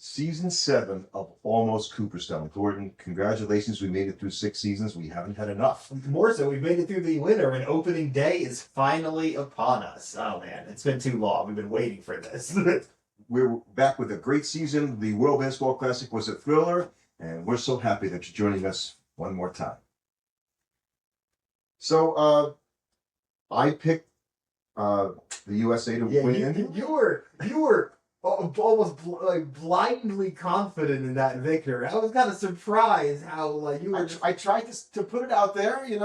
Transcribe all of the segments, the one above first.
Season 7 of Almost Cooperstown. Gordon, congratulations. We made it through 6 seasons. We haven't had enough. More so, we've made it through the winter, and opening day is finally upon us. Oh man, it's been too long. We've been waiting for this. We're back with a great season. The World Baseball Classic was a thriller, and we're so happy that you're joining us one more time. So, I picked the USA to win. You were almost blindly confident in that victory. I was kind of surprised how you were. I tried to put it out there, and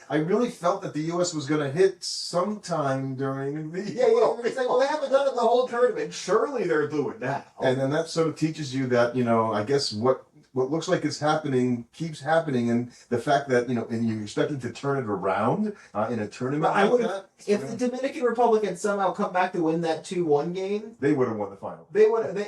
I really felt that the U.S. was going to hit sometime during the. We're gonna say, well, they haven't done it the whole tournament. Surely they're doing that. And then that sort of teaches you that, I guess what looks like it's happening keeps happening, and the fact that and you're expecting to turn it around in a tournament like that. If the Dominican Republic had somehow come back to win that 2-1 game, they would have won the final.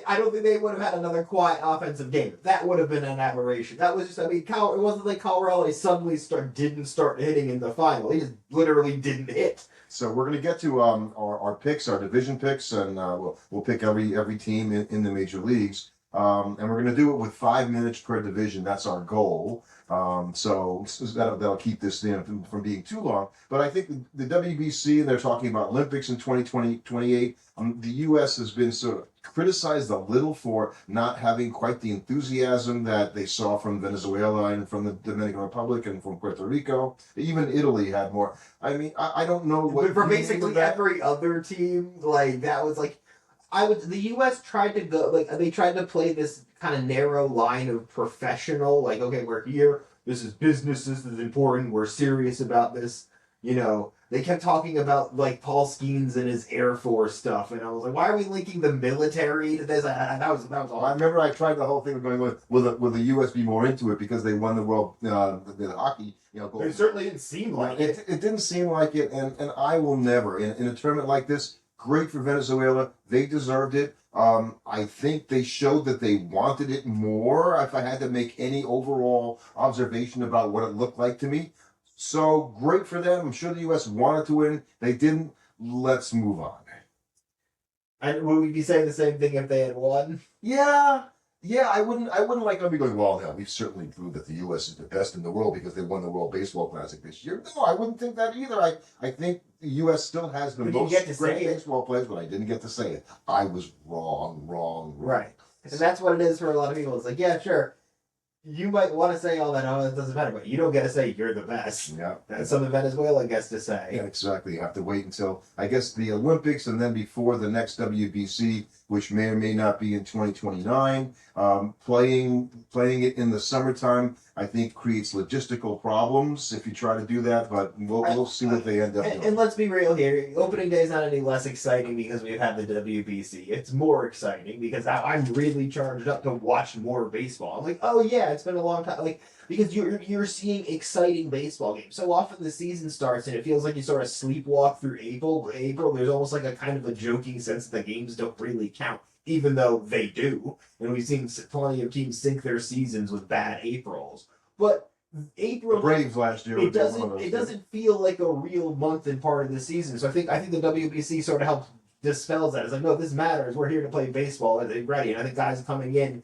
I don't think they would have had another quiet offensive game. That would have been an aberration. That was just, it wasn't like Colorado suddenly didn't start hitting in the final. He just literally didn't hit. So we're going to get to our picks, our division picks, and we'll pick every team in the major leagues. And we're going to do it with 5 minutes per division. That's our goal. So that'll keep this thing from being too long. But I think the WBC, and they're talking about Olympics in 2028. The U.S. has been sort of criticized a little for not having quite the enthusiasm that they saw from Venezuela and from the Dominican Republic and from Puerto Rico. Even Italy had more. I mean, I don't know what. But for basically every other team, that was the U.S. tried to go, they tried to play this kind of narrow line of professional, okay, we're here, this is business, this is important, we're serious about this, They kept talking about, Paul Skeens and his Air Force stuff, and I was like, why are we linking the military to this? That was all. I remember I tried the whole thing of going, will the U.S. be more into it because they won the world, the hockey, It certainly didn't seem like it. It didn't seem like it, and I will never, in a tournament like this. Great for Venezuela. They deserved it. I think they showed that they wanted it more, if I had to make any overall observation about what it looked like to me. So great for them. I'm sure the U.S. wanted to win. They didn't. Let's move on. And would we be saying the same thing if they had won? Yeah, I wouldn't like to be going, well, no, we've certainly proved that the U.S. is the best in the world because they won the World Baseball Classic this year. No, I wouldn't think that either. I think the U.S. still has the most great baseball players, but I didn't get to say it. I was wrong. Right. And that's what it is for a lot of people. It's yeah, sure. You might want to say all that, it doesn't matter, but you don't get to say you're the best. Yeah. That's something Venezuela gets to say. Yeah, exactly. You have to wait until, I guess, the Olympics and then before the next WBC, which may or may not be in 2029. Playing it in the summertime, I think, creates logistical problems if you try to do that, but we'll see what they end up doing. And let's be real here, opening day is not any less exciting because we've had the WBC. It's more exciting because I'm really charged up to watch more baseball. I'm like, oh yeah, it's been a long time. Because you're seeing exciting baseball games. So often the season starts and it feels like you sort of sleepwalk through April. There's almost like a kind of a joking sense that the games don't really count, even though they do. And we've seen plenty of teams sink their seasons with bad Aprils. But April, the Braves last year. It doesn't feel like a real month and part of the season. So I think the WBC sort of helps dispels that. It's like, no, this matters. We're here to play baseball and they're ready. And I think guys coming in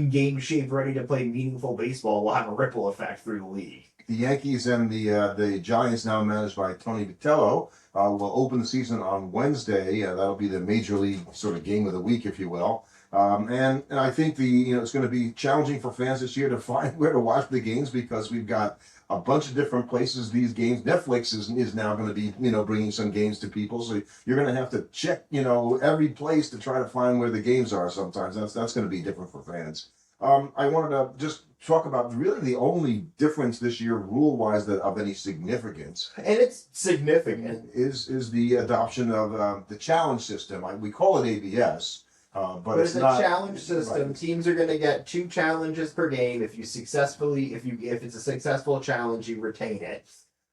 game shape, ready to play meaningful baseball, will have a ripple effect through the league. The Yankees and the Giants, now managed by Tony Vitello, will open the season on Wednesday. That'll be the major league sort of game of the week, if you will. And I think it's going to be challenging for fans this year to find where to watch the games because we've got a bunch of different places these games. Netflix is now going to be bringing some games to people, so you're going to have to check every place to try to find where the games are. Sometimes that's going to be different for fans. I wanted to just talk about really the only difference this year, rule-wise, that of any significance, and it's significant, is the adoption of the challenge system. We call it ABS. But it's not a challenge system. Right. Teams are going to get 2 challenges per game. If it's a successful challenge, you retain it.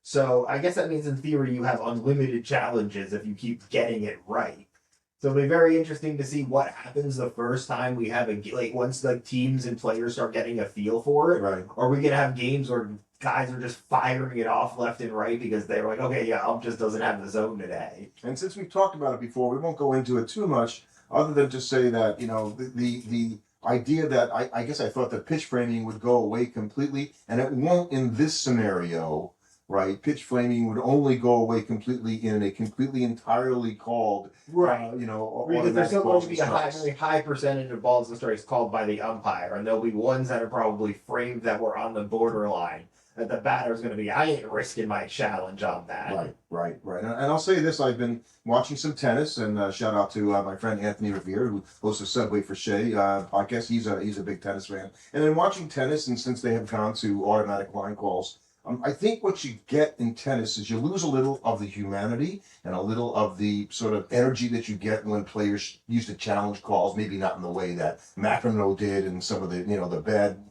So I guess that means in theory you have unlimited challenges if you keep getting it right. So it'll be very interesting to see what happens the first time we have once the teams and players start getting a feel for it. Right. Are we going to have games where guys are just firing it off left and right because they're like, okay, yeah, Ump just doesn't have the zone today. And since we've talked about it before, we won't go into it too much. other than to say that, the idea that I guess I thought that pitch framing would go away completely, and it won't in this scenario, right? Pitch framing would only go away completely in a completely entirely called, Right. Because there's automatic still going balls to and be a strikes. very high percentage of balls and strikes called by the umpire, and there'll be ones that are probably framed that were on the borderline. That the batter's going to be, I ain't risking my challenge on that. Right. And I'll say this: I've been watching some tennis, and shout out to my friend Anthony Revere, who hosts a Subway for Shea podcast. He's a big tennis fan, and then watching tennis, and since they have gone to automatic line calls, I think what you get in tennis is you lose a little of the humanity and a little of the sort of energy that you get when players use the challenge calls. Maybe not in the way that McEnroe did, and some of the the bad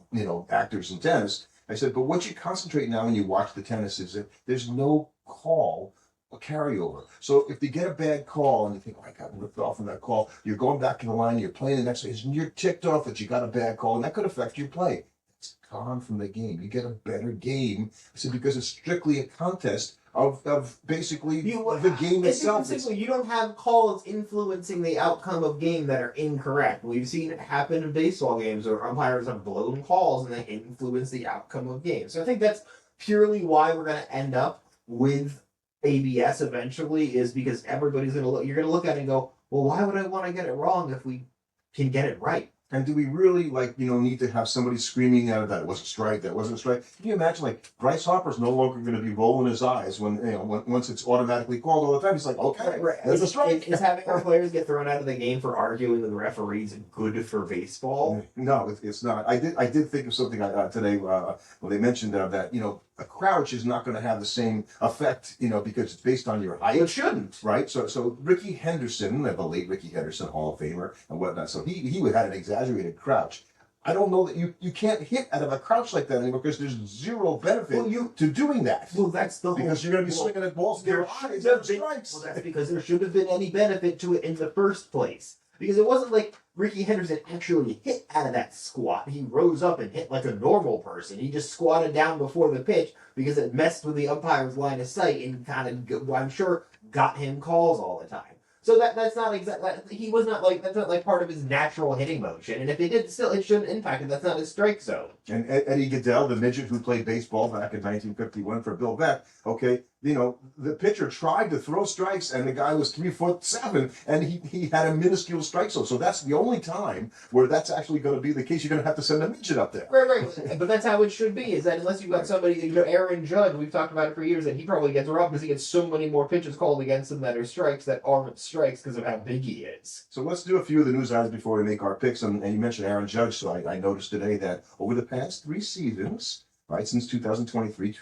actors in tennis. I said, but what you concentrate now when you watch the tennis is that there's no call a carryover. So if they get a bad call and you think, oh, I got ripped off from that call, you're going back to the line, you're playing the next phase, and you're ticked off that you got a bad call, and that could affect your play. It's gone from the game. You get a better game. I said, because it's strictly a contest of basically the game itself. Simply, you don't have calls influencing the outcome of game that are incorrect. We've seen it happen in baseball games where umpires have blown calls and they influence the outcome of games. So I think that's purely why we're going to end up with ABS eventually, is because everybody's going to look. You're going to look at it and go, well, why would I want to get it wrong if we can get it right? And do we really need to have somebody screaming out that it wasn't strike, that wasn't strike? Can you imagine Bryce Harper's no longer going to be rolling his eyes once it's automatically called all the time? He's like, okay, right. That's a strike. Is having our players get thrown out of the game for arguing with referees good for baseball? No, it's not. I did think of something today when they mentioned that a crouch is not going to have the same effect because it's based on your height. It shouldn't, right? So Ricky Henderson, the late Ricky Henderson, Hall of Famer and whatnot. So he would have an exaggerated crouch. I don't know that you can't hit out of a crouch like that anymore because there's zero benefit to doing that. Well, that's the because you're going to be swinging at balls in your eyes and strikes. Well, that's because there should have been any benefit to it in the first place. Because it wasn't like Ricky Henderson actually hit out of that squat. He rose up and hit like a normal person. He just squatted down before the pitch because it messed with the umpire's line of sight and kind of, I'm sure, got him calls all the time. So that's not exactly, he was not that's not like part of his natural hitting motion. And if it did, still, it shouldn't impact it. That's not his strike zone. And Eddie Goodell, the midget who played baseball back in 1951 for Bill Beck, okay, the pitcher tried to throw strikes and the guy was 3'7" and he had a minuscule strike zone. So that's the only time where that's actually going to be the case. You're going to have to send a midget up there. Right. But that's how it should be, is that unless you've got somebody, Aaron Judge, we've talked about it for years, that he probably gets robbed because he gets so many more pitches called against him that are strikes that aren't strikes because of how big he is. So let's do a few of the news items before we make our picks. And you mentioned Aaron Judge, so I noticed today that over the past 3 seasons, right, since 2023,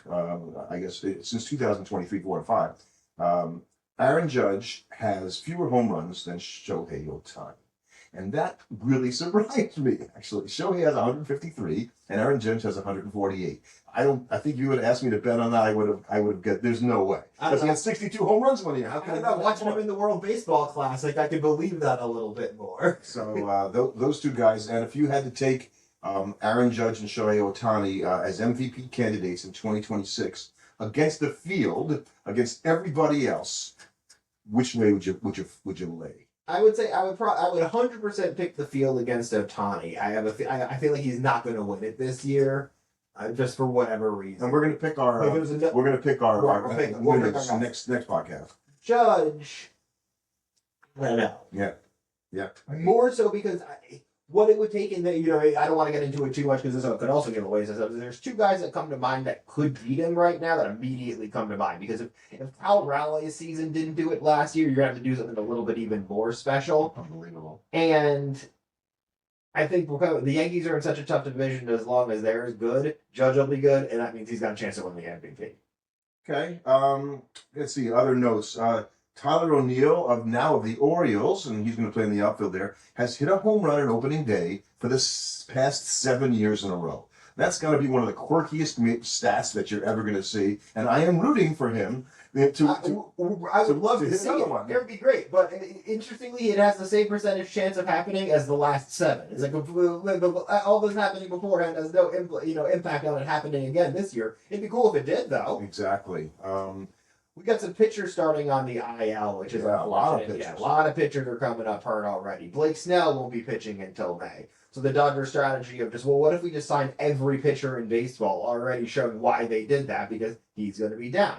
since 2023, 4 and 5, Aaron Judge has fewer home runs than Shohei Ohtani. And that really surprised me, actually. Shohei has 153, and Aaron Judge has 148. I think you would have asked me to bet on that. I would have get. There's no way. Because he had 62 home runs one year. How can I not watching him in the World Baseball Classic, I could believe that a little bit more. So those two guys, and if you had to take Aaron Judge and Shohei Ohtani as MVP candidates in 2026 against the field, against everybody else, which way would you lay? I would say I would 100% pick the field against Ohtani. I feel like he's not going to win it this year, just for whatever reason. And we're going to pick our winners next podcast. Judge, I don't know. Yeah. More so because what it would take in that, I don't want to get into it too much because this could also give away some stuff. There's 2 guys that come to mind that could beat him right now that immediately come to mind. Because if Cal Raleigh's season didn't do it last year, you're going to have to do something a little bit even more special. Unbelievable. And I think the Yankees are in such a tough division, as long as they're good, Judge will be good, and that means he's got a chance to win the MVP. Okay. Let's see. Other notes. Tyler O'Neill of the Orioles, and he's going to play in the outfield there, has hit a home run on opening day for the past 7 years in a row. That's going to be one of the quirkiest stats that you're ever going to see, and I am rooting for him I would love to see it. One. It would be great, but interestingly, it has the same percentage chance of happening as the last 7. It's like all this happening beforehand has no impact on it happening again this year. It'd be cool if it did, though. Exactly. we got some pitchers starting on the IL, which is Yeah, a lot of unfortunate. Yeah, pitchers. a lot of pitchers are coming up hurt already. Blake Snell won't be pitching until May. So the Dodgers' strategy of just, well, what if we just signed every pitcher in baseball, already showing why they did that, because he's going to be down.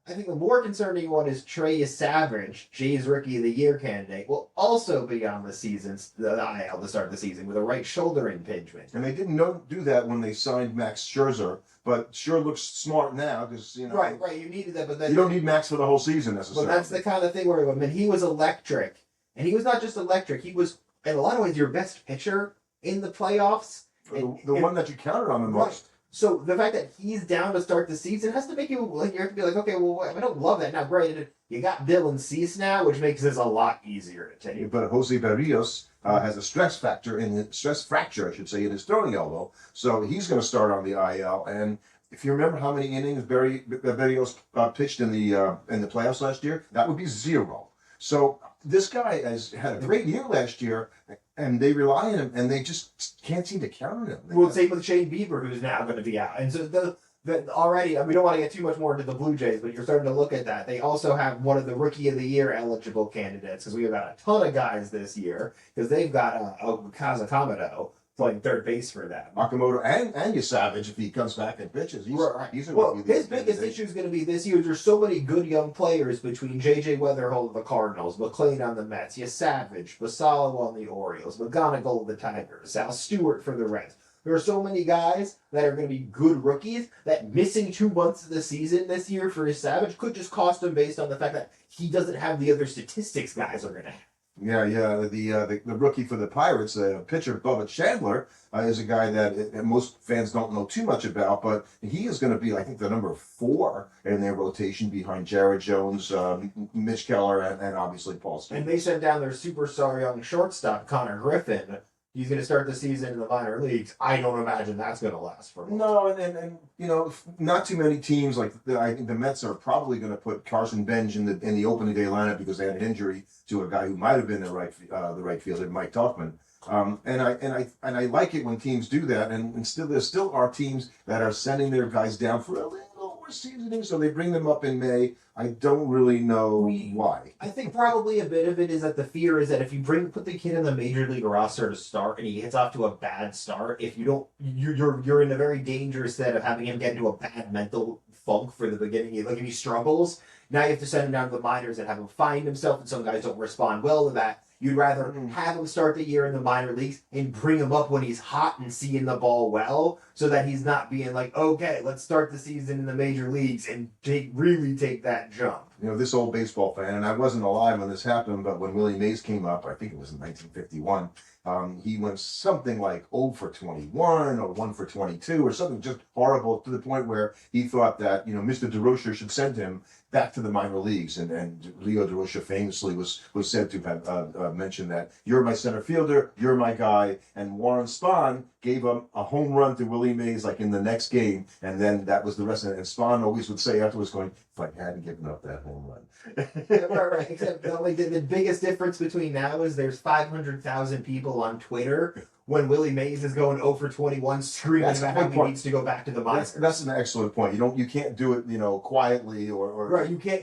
I think the more concerning one is Trey Savage, Jay's Rookie of the Year candidate, will also be on the IL to start the season with a right shoulder impingement. And they didn't do that when they signed Max Scherzer, but sure looks smart now because Right. You needed that, but then you don't need Max for the whole season necessarily. Well, that's the kind of thing where, I mean, he was electric, and he was not just electric. He was, in a lot of ways, your best pitcher in the playoffs. The one that you counted on the Right. most. So the fact that he's down to start the season has to make you like, you have to be like, okay, well, I don't love that. Now, granted, you got Dylan Cease now, which makes this a lot easier to take. But Jose Barrios has a stress fracture, I should say, in his throwing elbow. So he's going to start on the IL. And if you remember how many innings Barrios pitched in the playoffs last year, that would be 0. So this guy has had a great year last year, and they rely on him, and they just can't seem to count on him. Well, same with Shane Bieber, who's now going to be out. And so already, we don't want to get too much more into the Blue Jays, but you're starting to look at that. They also have one of the Rookie of the Year eligible candidates, because we've got a ton of guys this year, because they've got Kazakamado playing third base for them. Makamoto and Savage, if he comes back and pitches, he's a well, rookie. his biggest issue is going to be this year. There's so many good young players between J.J. Weatherholt of the Cardinals, McClain on the Mets, Savage, Basallo on the Orioles, McGonigal of the Tigers, Sal Stewart for the Reds. There are so many guys that are going to be good rookies that missing 2 months of the season this year for Savage could just cost him based on the fact that he doesn't have the other statistics guys are going to have. Yeah. The rookie for the Pirates, pitcher Bubba Chandler, is a guy that most fans don't know too much about, but he is going to be, I think, the number 4 in their rotation behind Jared Jones, Mitch Keller, and obviously Paul Stevens. And they sent down their superstar young shortstop, Connor Griffin. He's going to start the season in the minor leagues. I don't imagine that's going to last for long. No, and not too many teams like I think the Mets are probably going to put Carson Benj in the opening day lineup because they had an injury to a guy who might have been the right fielder, Mike Tauchman. And I like it when teams do that, and still there still are teams that are sending their guys down for a little more seasoning, so they bring them up in May. I don't really know why. I think probably a bit of it is that the fear is that if you put the kid in the major league roster to start and he hits off to a bad start, if you don't, you're in a very dangerous set of having him get into a bad mental funk for the beginning. Like if he struggles, now you have to send him down to the minors and have him find himself, and some guys don't respond well to that. You'd rather have him start the year in the minor leagues and bring him up when he's hot and seeing the ball well, so that he's not being like, okay, let's start the season in the major leagues and really take that jump. This old baseball fan, and I wasn't alive when this happened, but when Willie Mays came up, I think it was in 1951, he went something like 0 for 21 or 1 for 22 or something just horrible, to the point where he thought that, Mr. DeRocher should send him back to the minor leagues. And Leo DeRocher famously was said to have mentioned that, you're my center fielder, you're my guy. And Warren Spahn gave him a home run to Willie Mays like in the next game, and then that was the rest of it. And Spahn always would say afterwards, going, if I hadn't given up that home run. right. Except the biggest difference between now is there's 500,000 people on Twitter when Willie Mays is going 0 for 21 screaming about how he needs to go back to the minors. That's an excellent point. You can't do it, quietly or right. You can't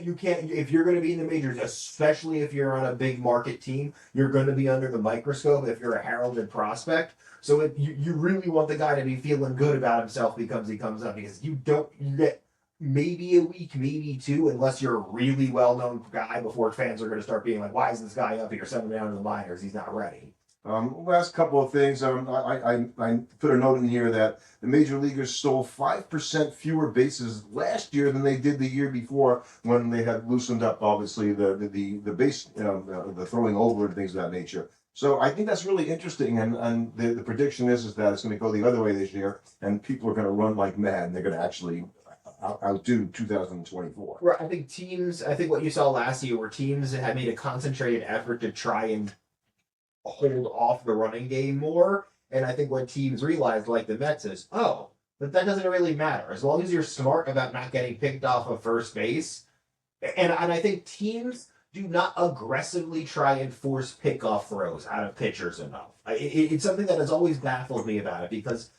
if you're going to be in the majors, especially if you're on a big market team, you're going to be under the microscope if you're a heralded prospect. So you really want the guy to be feeling good about himself because he comes up, because you get maybe a week, maybe 2, unless you're a really well-known guy, before fans are going to start being like, why is this guy up here? Send him down to the minors. He's not ready. Last couple of things. I put a note in here that the major leaguers stole 5% fewer bases last year than they did the year before, when they had loosened up, obviously, the base, the throwing over and things of that nature. So I think that's really interesting, and the prediction is that it's going to go the other way this year, and people are going to run like mad, and they're going to actually outdo 2024. Right. I think what you saw last year were teams that had made a concentrated effort to try and hold off the running game more. And I think what teams realized, like the Mets, is, but that doesn't really matter. As long as you're smart about not getting picked off of first base. And I think teams do not aggressively try and force pickoff throws out of pitchers enough. It's something that has always baffled me about it, because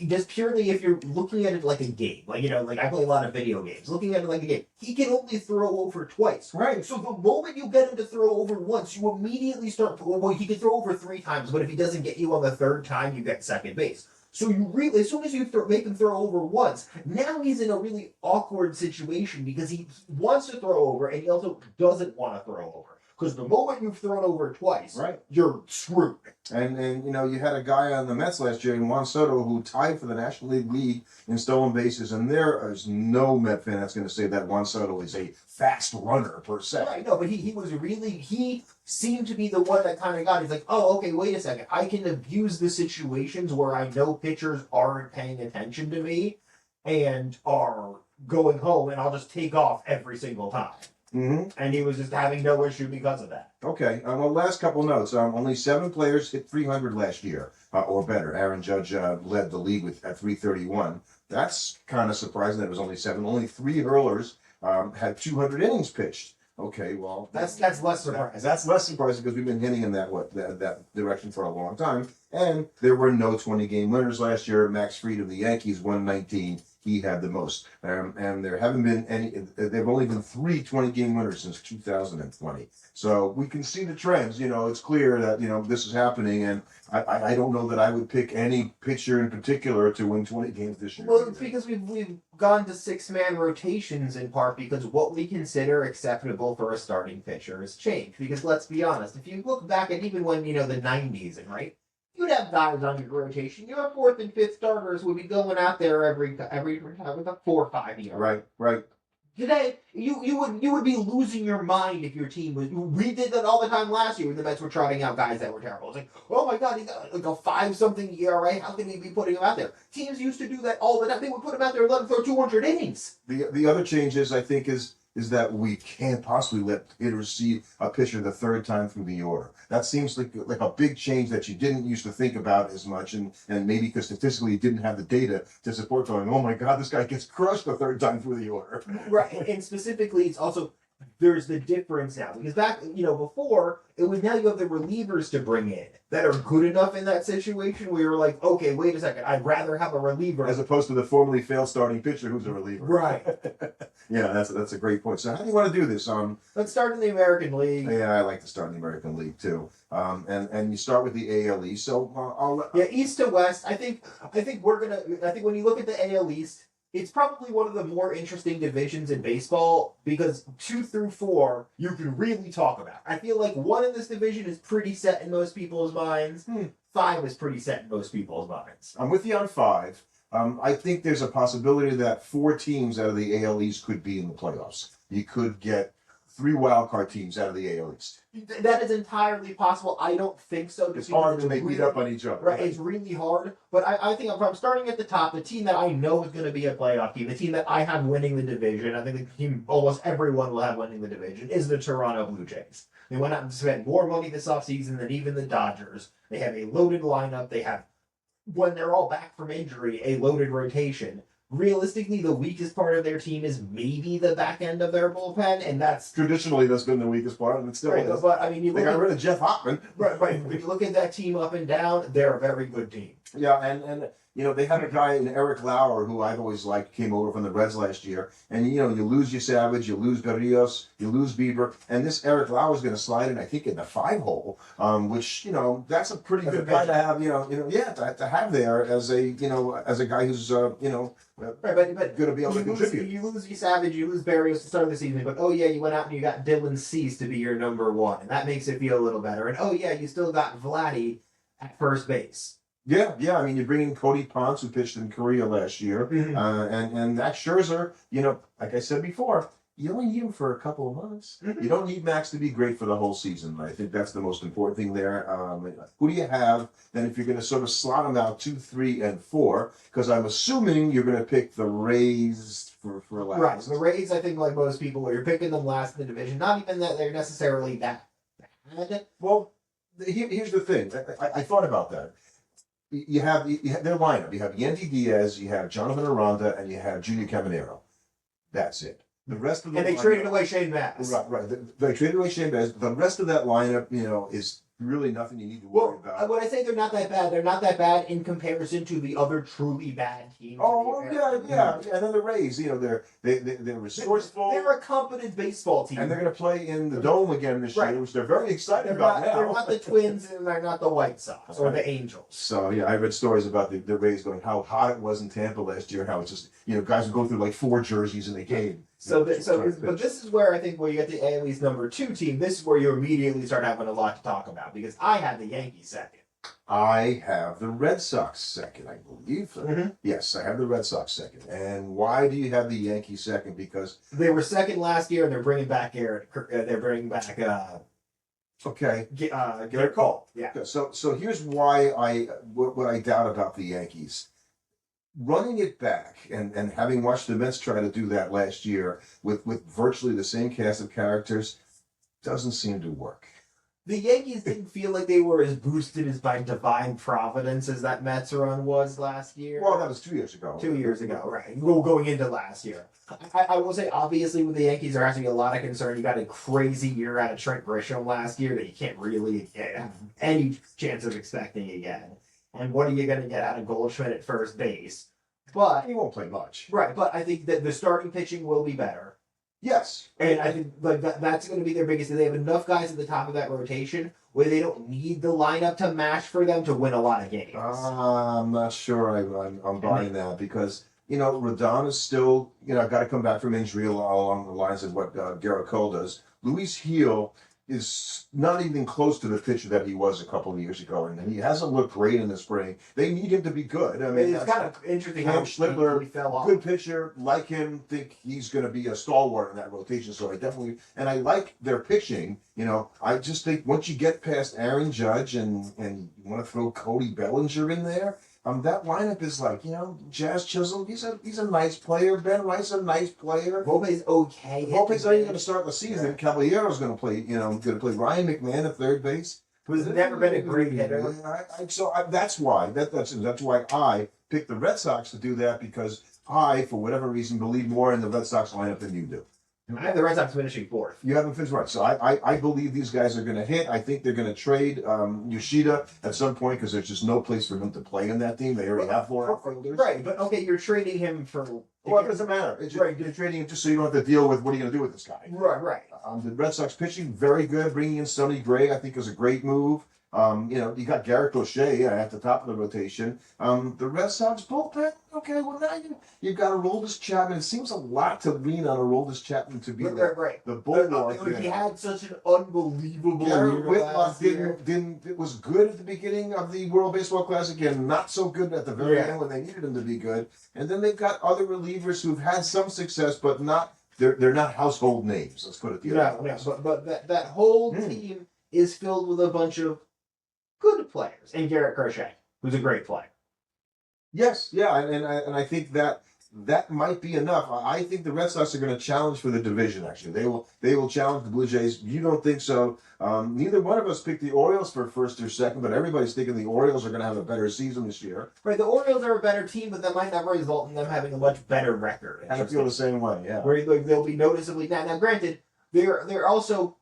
just purely if you're looking at it like a game, like like I play a lot of video games. Looking at it like a game, he can only throw over twice. Right. So the moment you get him to throw over once, you immediately start. Well, he can throw over 3 times, but if he doesn't get you on the third time, you get second base. So you really, as soon as you make him throw over once, now he's in a really awkward situation because he wants to throw over and he also doesn't want to throw over. Because the moment you've thrown over twice, Right. you're screwed. And you had a guy on the Mets last year, Juan Soto, who tied for the National League lead in stolen bases, and there is no Met fan that's going to say that Juan Soto is a fast runner per se. Right, no, but he seemed to be the one that kind of got. He's like, oh, okay, wait a second, I can abuse the situations where I know pitchers aren't paying attention to me and are going home, and I'll just take off every single time. Mm-hmm. And he was just having no issue because of that. Okay. Well, last couple notes. Only 7 players hit 300 last year or better. Aaron Judge led the league at 331. That's kind of surprising that it was only 7. Only 3 hurlers had 200 innings pitched. Okay, well, that's less surprising. That's less surprising because we've been hitting in that direction for a long time. And there were no 20-game winners last year. Max Fried of the Yankees won 19. He had the most. And there haven't been any. There've only been 3 20-game winners since 2020. So we can see the trends. It's clear that this is happening. And I don't know that I would pick any pitcher in particular to win 20 games this year. Well, it's because we've gone to 6-man rotations in part because what we consider acceptable for a starting pitcher has changed. Because let's be honest, if you look back at even when the 90s and right. You'd have guys on your rotation. Your 4th and 5th starters would be going out there every with a 4 or 5 year. Right. Today, you would be losing your mind if your team was. We did that all the time last year when the Mets were trotting out guys that were terrible. It's like, oh my God, he got like a 5-something ERA. How can he be putting him out there? Teams used to do that all the time. They would put him out there and let him throw 200 innings. The other changes I think is that we can't possibly let hitters see a pitcher the 3rd time through the order. That seems like a big change that you didn't used to think about as much, and maybe because statistically you didn't have the data to support going, oh my God, this guy gets crushed the 3rd time through the order. Right, and specifically, it's also there's the difference now because back before it was now you have the relievers to bring in that are good enough in that situation where you're like, okay, wait a second, I'd rather have a reliever as opposed to the formerly failed starting pitcher who's a reliever. Right. Yeah, that's a great point. So how do you want to do this? Let's start in the American League. Yeah, I like to start in the American League too. And you start with the AL East. So East to West. I think when you look at the AL East, it's probably one of the more interesting divisions in baseball because 2 through 4 you can really talk about. I feel like 1 in this division is pretty set in most people's minds. 5 is pretty set in most people's minds. I'm with you on 5. I think there's a possibility that 4 teams out of the AL East could be in the playoffs. You could get 3 wildcard teams out of the AL East. That is entirely possible. I don't think so. It's hard when they beat up on each other. Right, it's really hard. But I think if I'm starting at the top, the team that I know is going to be a playoff team, the team that I have winning the division, I think the team almost everyone will have winning the division, is the Toronto Blue Jays. They went out and spent more money this offseason than even the Dodgers. They have a loaded lineup. They have, when they're all back from injury, a loaded rotation. Realistically, the weakest part of their team is maybe the back end of their bullpen, and that's traditionally that's been the weakest part, and it still right, is. But I mean, they got rid of Jeff Hoffman. Right. If you look at that team up and down, they're a very good team. Yeah, and they have a guy in Eric Lauer who I've always liked, came over from the Reds last year, and you lose your Savage, you lose Berrios, you lose Bieber, and this Eric Lauer is going to slide in, I think, in the 5 hole, which that's a pretty good guy to have, to have there as a guy who's Right, but going to be able to contribute. You lose your Savage, you lose Berrios to start the season, but you went out and you got Dylan Cease to be your number 1, and that makes it feel a little better. And you still got Vladdy at first base. Yeah. I mean, you bring in Cody Ponce, who pitched in Korea last year, and Max Scherzer. Like I said before, you only need him for a couple of months. You don't need Max to be great for the whole season. I think that's the most important thing there. Who do you have? Then if you're going to sort of slot them out 2, 3, and 4, because I'm assuming you're going to pick the Rays for last. Right. The Rays, I think, like most people, you're picking them last in the division. Not even that they're necessarily that bad. Well, here's the thing. I thought about that. You have their lineup. You have Yandy Diaz, you have Jonathan Aranda, and you have Junior Caminero. That's it. The rest of the and they traded away Shane Bass. Right. They traded away Shane Bass. The rest of that lineup, is really nothing you need to worry about. When I say they're not that bad, they're not that bad in comparison to the other truly bad teams. Oh yeah. And then the Rays, they're resourceful. They're a competent baseball team, and they're going to play in the Dome again this year, which they're very excited about now. They're not the Twins, and they're not the White Sox or the Angels. So yeah, I read stories about the Rays going how hot it was in Tampa last year, how it's just guys would go through like 4 jerseys in a game. But this is where I think where you get the AL East number 2 team. This is where you immediately start having a lot to talk about because I had the Yankees second. I have the Red Sox second, I believe. Mm-hmm. Yes, I have the Red Sox second. And why do you have the Yankees second? Because they were second last year, and they're bringing back Garrett. They're bringing back Garrett Cole. Yeah. Okay, so here's why what I doubt about the Yankees. Running it back and having watched the Mets try to do that last year with virtually the same cast of characters doesn't seem to work. The Yankees didn't feel like they were as boosted as by divine providence as that Mets run was last year. Well, that was 2 years ago. 2 years ago, right. Well, going into last year. I will say, obviously, with the Yankees, there has to be a lot of concern. You got a crazy year out of Trent Grisham last year that you can't really have any chance of expecting again. And what are you going to get out of Goldschmidt at first base? But he won't play much. Right, but I think that the starting pitching will be better. Yes. And I think that's going to be their biggest thing. They have enough guys at the top of that rotation where they don't need the lineup to mash for them to win a lot of games. I'm not sure I'm buying that because, Rodon is still, got to come back from injury along the lines of what Garrett Cole does. Luis Gil is not even close to the pitcher that he was a couple of years ago, and he hasn't looked great in the spring. They need him to be good. I mean, it's kind of interesting how Schlittler, fell off. Good pitcher, like him, think he's going to be a stalwart in that rotation. So I like their pitching. I just think once you get past Aaron Judge and you want to throw Cody Bellinger in there. That lineup is like, Jazz Chisholm, he's a nice player. Ben Wright's a nice player. Volpe's okay. Volpe's not even going to start the season. Yeah. Caballero's going to play, Ryan McMahon at third base. Who's never been a great hitter. That's why I picked the Red Sox to do that because I, for whatever reason, believe more in the Red Sox lineup than you do. I have the Red Sox finishing 4th. You haven't finished right. So I believe these guys are going to hit. I think they're going to trade Yoshida at some point because there's just no place for him to play in that team. They already have 4 outfielders. Right, but okay, you're trading him for... Well, it doesn't matter. You're trading him just so you don't have to deal with what are you going to do with this guy. Right. The Red Sox pitching, very good. Bringing in Sonny Gray, I think, is a great move. You got Garrett Crochet at the top of the rotation. The Red Sox bullpen, okay, well now you've got Aroldis Chapman. It seems a lot to lean on Aroldis Chapman to be the bulwark. He had such an unbelievable Garrett year last year. It was good at the beginning of the World Baseball Classic and not so good at the very end when they needed him to be good. And then they've got other relievers who've had some success, but they're not household names. Let's put it the other way. But that whole team is filled with a bunch of good players, and Garrett Crochet, who's a great player. Yes, yeah, and I think that might be enough. I think the Red Sox are going to challenge for the division. Actually, they will challenge the Blue Jays. You don't think so? Neither one of us picked the Orioles for first or second, but everybody's thinking the Orioles are going to have a better season this year. Right, the Orioles are a better team, but that might not result in them having a much better record. I feel the same way. Yeah, where they'll be noticeably now. Granted, they're also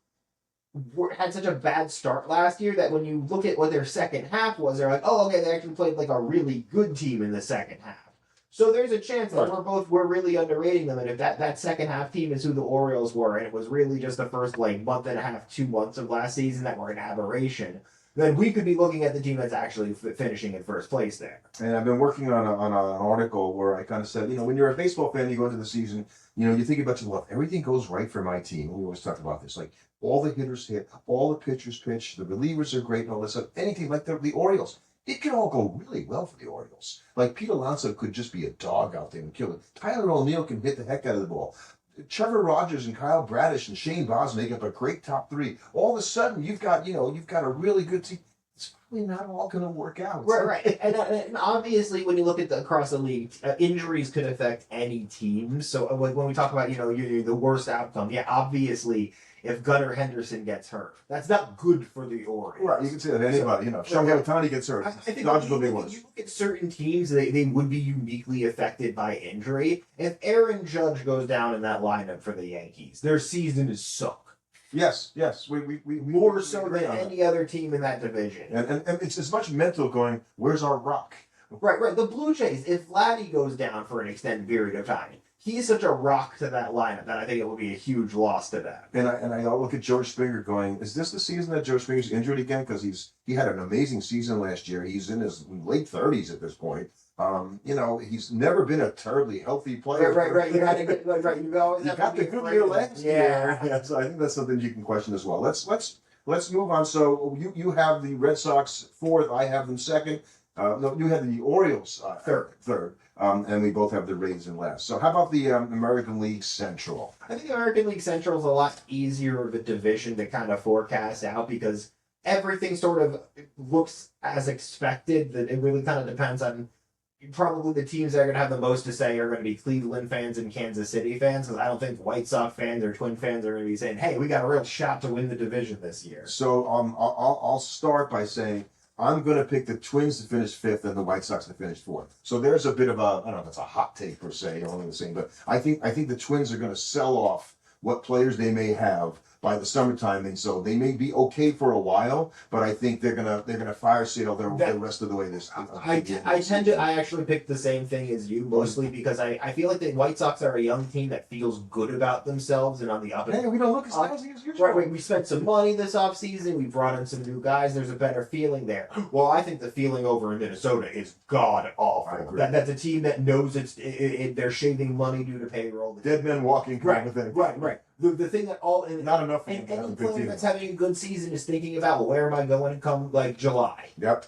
had such a bad start last year that when you look at what their second half was, they're like, oh, okay, they actually played like a really good team in the second half. So there's a chance that we're really underrating them, and if that second half team is who the Orioles were, and it was really just the first month and a half, 2 months of last season that were an aberration, then we could be looking at the team that's actually finishing in first place there. And I've been working on an article where I kind of said, when you're a baseball fan, you go into the season, you think about yourself, everything goes right for my team. We always talk about this, like all the hitters hit, all the pitchers pitch, the relievers are great, and all this stuff. Anything like the Orioles. It can all go really well for the Orioles. Like Pete Alonso could just be a dog out there and kill it. Tyler O'Neill can hit the heck out of the ball. Trevor Rogers and Kyle Bradish and Shane Baz make up a great top 3. All of a sudden, you've got a really good team. It's probably not all going to work out. Right. And obviously, when you look at across the league, injuries could affect any team. So when we talk about, the worst outcome, obviously, if Gunnar Henderson gets hurt, that's not good for the Orioles. Right, you can say that anybody, if Shohei Ohtani gets hurt, I think Dodgers will be when you look at certain teams, they would be uniquely affected by injury. If Aaron Judge goes down in that lineup for the Yankees, their season is sunk. Yes, yes. More so agree than on that. any other team in that division. And it's as much mental going, where's our rock? Right. The Blue Jays, if Vladdy goes down for an extended period of time, he's such a rock to that lineup that I think it will be a huge loss to them. And I look at George Springer going, is this the season that George Springer's injured again? Because he had an amazing season last year. He's in his late 30s at this point. He's never been a terribly healthy player. Right. You had to get right. You always He have got to the be good afraid year of last it. year. Yeah, so I think that's something you can question as well. Let's move on. So you have the Red Sox fourth. I have them second. No, you had the Orioles third. And we both have the Rays in last. So how about the American League Central? I think the American League Central is a lot easier of a division to kind of forecast out because everything sort of looks as expected. That it really kind of depends on probably the teams that are going to have the most to say are going to be Cleveland fans and Kansas City fans, because I don't think White Sox fans or Twin fans are going to be saying, "Hey, we got a real shot to win the division this year." So I'll start by saying I'm going to pick the Twins to finish fifth and the White Sox to finish fourth. So there's a bit of I don't know if it's a hot take per se, only the same, but I think the Twins are going to sell off what players they may have by the summertime, and so they may be okay for a while, but I think they're gonna fire sale the rest of the way this. I actually picked the same thing as you, mostly because I feel like the White Sox are a young team that feels good about themselves and on the up. Hey, we don't look as lousy as usual. Right, we spent some money this offseason. We brought in some new guys. There's a better feeling there. Well, I think the feeling over in Minnesota is god awful. That's a team that knows they're shaving money due to payroll. Dead men walking kind of thing. Right. The thing that not enough. And any player that's having a good season is thinking about, well, where am I going to come like July? Yep.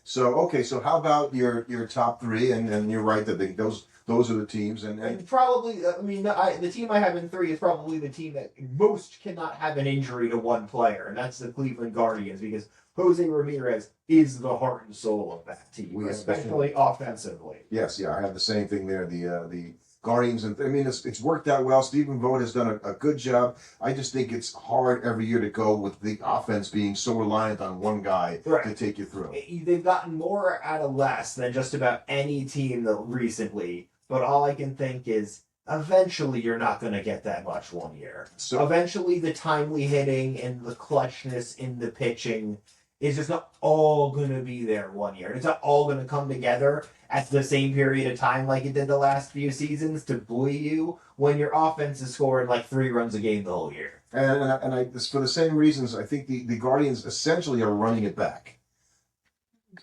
So how about your top three? And you're right that those are the teams and probably the team I have in three is probably the team that most cannot have an injury to one player, and that's the Cleveland Guardians, because Jose Ramirez is the heart and soul of that team, especially offensively. Yes, I have the same thing there. The Guardians, and it's worked out well. Stephen Vogt has done a good job. I just think it's hard every year to go with the offense being so reliant on one guy to take you through. They've gotten more out of less than just about any team recently, but all I can think is eventually you're not going to get that much one year. So eventually the timely hitting and the clutchness in the pitching is just not all going to be there one year. It's not all going to come together at the same period of time like it did the last few seasons to buoy you when your offense is scoring like 3 runs a game the whole year. And I for the same reasons, I think the Guardians essentially are running it back.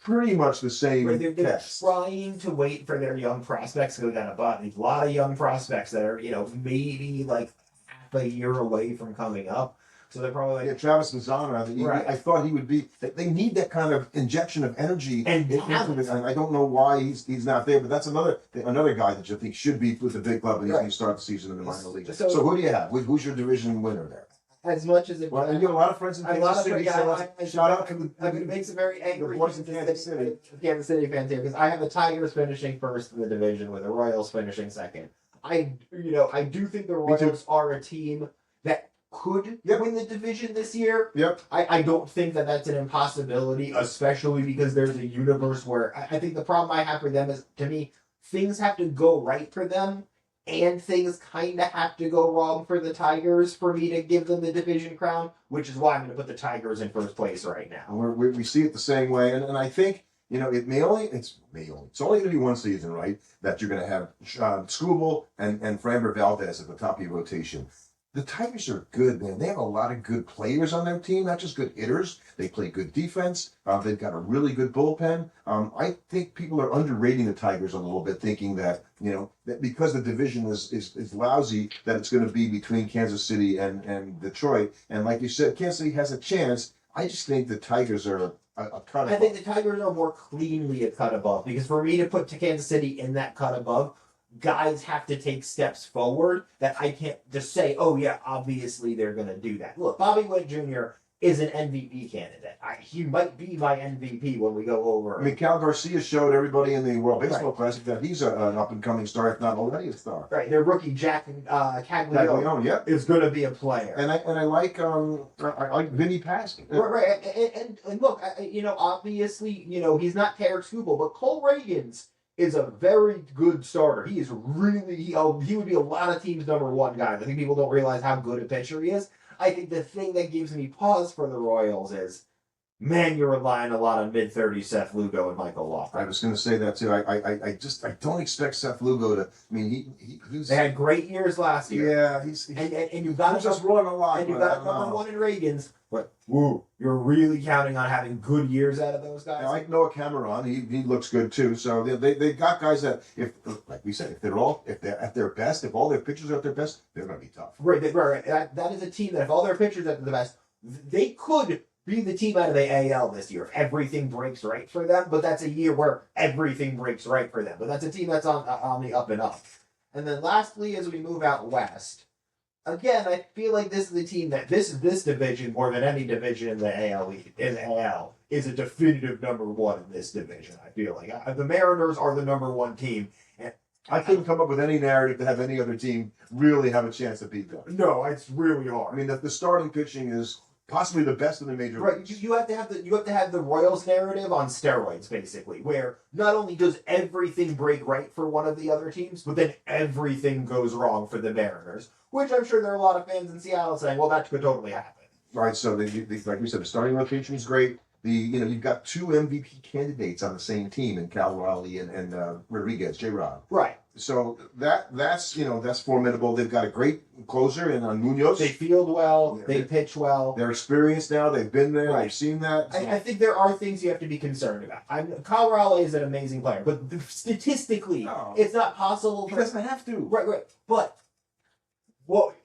Pretty much the same. Right, they're trying to wait for their young prospects to go down a lot of young prospects that are, maybe like half a year away from coming up. So they're probably like, Travis Mazzano. I thought he would be. They need that kind of injection of energy and I don't know why he's not there, but that's another guy that you think should be with the big club and he's going to start the season in the minor league. So who do you have? Who's your division winner there? As much as and you have a lot of friends in Kansas City. Shout out to I'm going to make some very angry boys in Kansas City fans here, because I have the Tigers finishing first in the division with the Royals finishing second. I do think the Royals are a team that could win the division this year. Yep. I don't think that that's an impossibility, especially because there's a universe where I think the problem I have for them is, to me, things have to go right for them, and things kind of have to go wrong for the Tigers for me to give them the division crown, which is why I'm going to put the Tigers in first place right now. We see it the same way, and I think it's only going to be one season, right? That you're going to have Skubal and Framber Valdez at the top of your rotation. The Tigers are good, man. They have a lot of good players on their team, not just good hitters. They play good defense. They've got a really good bullpen. I think people are underrating the Tigers a little bit, thinking that, that because the division is lousy, that it's going to be between Kansas City and Detroit. And like you said, Kansas City has a chance. I just think the Tigers are a cut above. I think the Tigers are more cleanly a cut above, because for me to put to Kansas City in that cut above, guys have to take steps forward that I can't just say, oh yeah, obviously they're going to do that. Look, Bobby Witt Jr. is an MVP candidate. He might be my MVP when we go over. Cal Garcia showed everybody in the World Baseball Classic that he's an up-and-coming star, if not already a star. Right, their rookie Jack Caglione is going to be a player. And I like Vinny Paz. Right, and look, obviously, he's not Tarek Skubal, but Cole Reagans is a very good starter. He is really, he would be a lot of teams' number one guy. I think people don't realize how good a pitcher he is. I think the thing that gives me pause for the Royals is, man, you're relying a lot on mid-30s Seth Lugo and Michael Laughlin. I was going to say that too. I don't expect Seth Lugo to. I mean, he's. They had great years last year. Yeah, And you've got just run a lot. and you've got number one in Reagan's, but woo, you're really counting on having good years out of those guys. I like Noah Cameron. He looks good too. So they got guys that, if like we said, if they're at their best, if all their pitchers are at their best, they're going to be tough. Right. That is a team that if all their pitchers are at the best, they could be the team out of the AL this year if everything breaks right for them. But that's a year where everything breaks right for them. But that's a team that's on the up and up. And then lastly, as we move out west, again, I feel like this is the team that this division more than any division in the AL is a definitive number one in this division. I feel like the Mariners are the number one team. And I couldn't come up with any narrative to have any other team really have a chance to beat them. no, it's really hard. I mean, the starting pitching is possibly the best in the major Right, leagues. you have to have the Royals narrative on steroids, basically, where not only does everything break right for one of the other teams, but then everything goes wrong for the Mariners, which I'm sure there are a lot of fans in Seattle saying, well, that could totally happen. Right. So like we said, the starting rotation is great. You've got two MVP candidates on the same team in Cal Raleigh and Rodriguez, J-Rod. Right. So that's formidable. They've got a great closer in Munoz. They field well, they pitch well. They're experienced now. They've been there. Right. They've seen that. So. I think there are things you have to be concerned about. Kyle Raleigh is an amazing player, but statistically, it's not possible. He doesn't have to. Right. But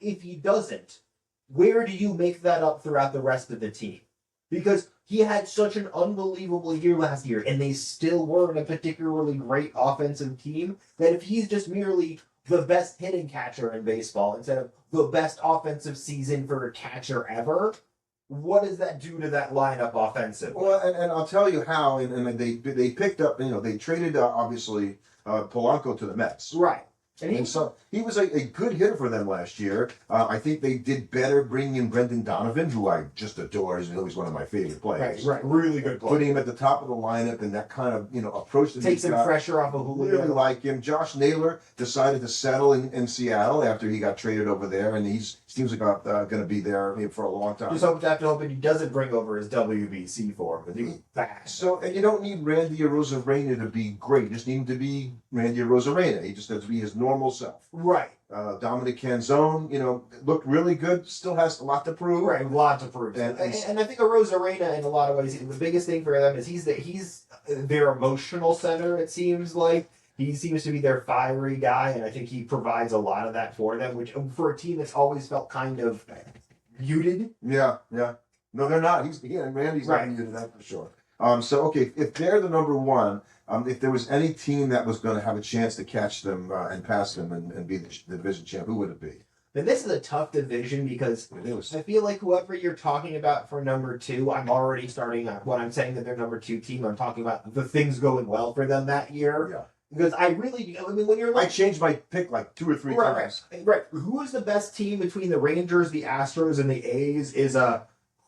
if he doesn't, where do you make that up throughout the rest of the team? Because he had such an unbelievable year last year, and they still weren't a particularly great offensive team, that if he's just merely the best hitting catcher in baseball instead of the best offensive season for a catcher ever, what does that do to that lineup offensively? Well, and I'll tell you how. And they picked up. They traded obviously Polanco to the Mets. Right. And so he was a good hitter for them last year. I think they did better bringing in Brendan Donovan, who I just adore. He's one of my favorite players. Right. Really good player. Putting him at the top of the lineup and that kind of approach that Takes some pressure off of Julio. Really like him. Josh Naylor decided to settle in Seattle after he got traded over there, and he seems like going to be there for a long time. Just hoping he doesn't bring over his WBC form, but he's bad. So, and you don't need Randy Arozarena to be great. You just need him to be Randy Arozarena. He just has to be his normal self. Right. Dominic Canzone, looked really good. Still has a lot to prove. Right, a lot to prove. And I think Arozarena, in a lot of ways, the biggest thing for them is he's their emotional center, it seems like. He seems to be their fiery guy, and I think he provides a lot of that for them, which for a team that's always felt kind of muted. Yeah. No, they're not. Randy's not muted, that for sure. So, okay, if they're the number one, if there was any team that was going to have a chance to catch them and pass them and be the division champ, who would it be? And this is a tough division because I feel like whoever you're talking about for number two, I'm already starting when I'm saying that they're number two team, I'm talking about the things going well for them that year. Yeah. Because when you're I changed my pick like 2 or 3 times. Right. Who is the best team between the Rangers, the Astros, and the A's is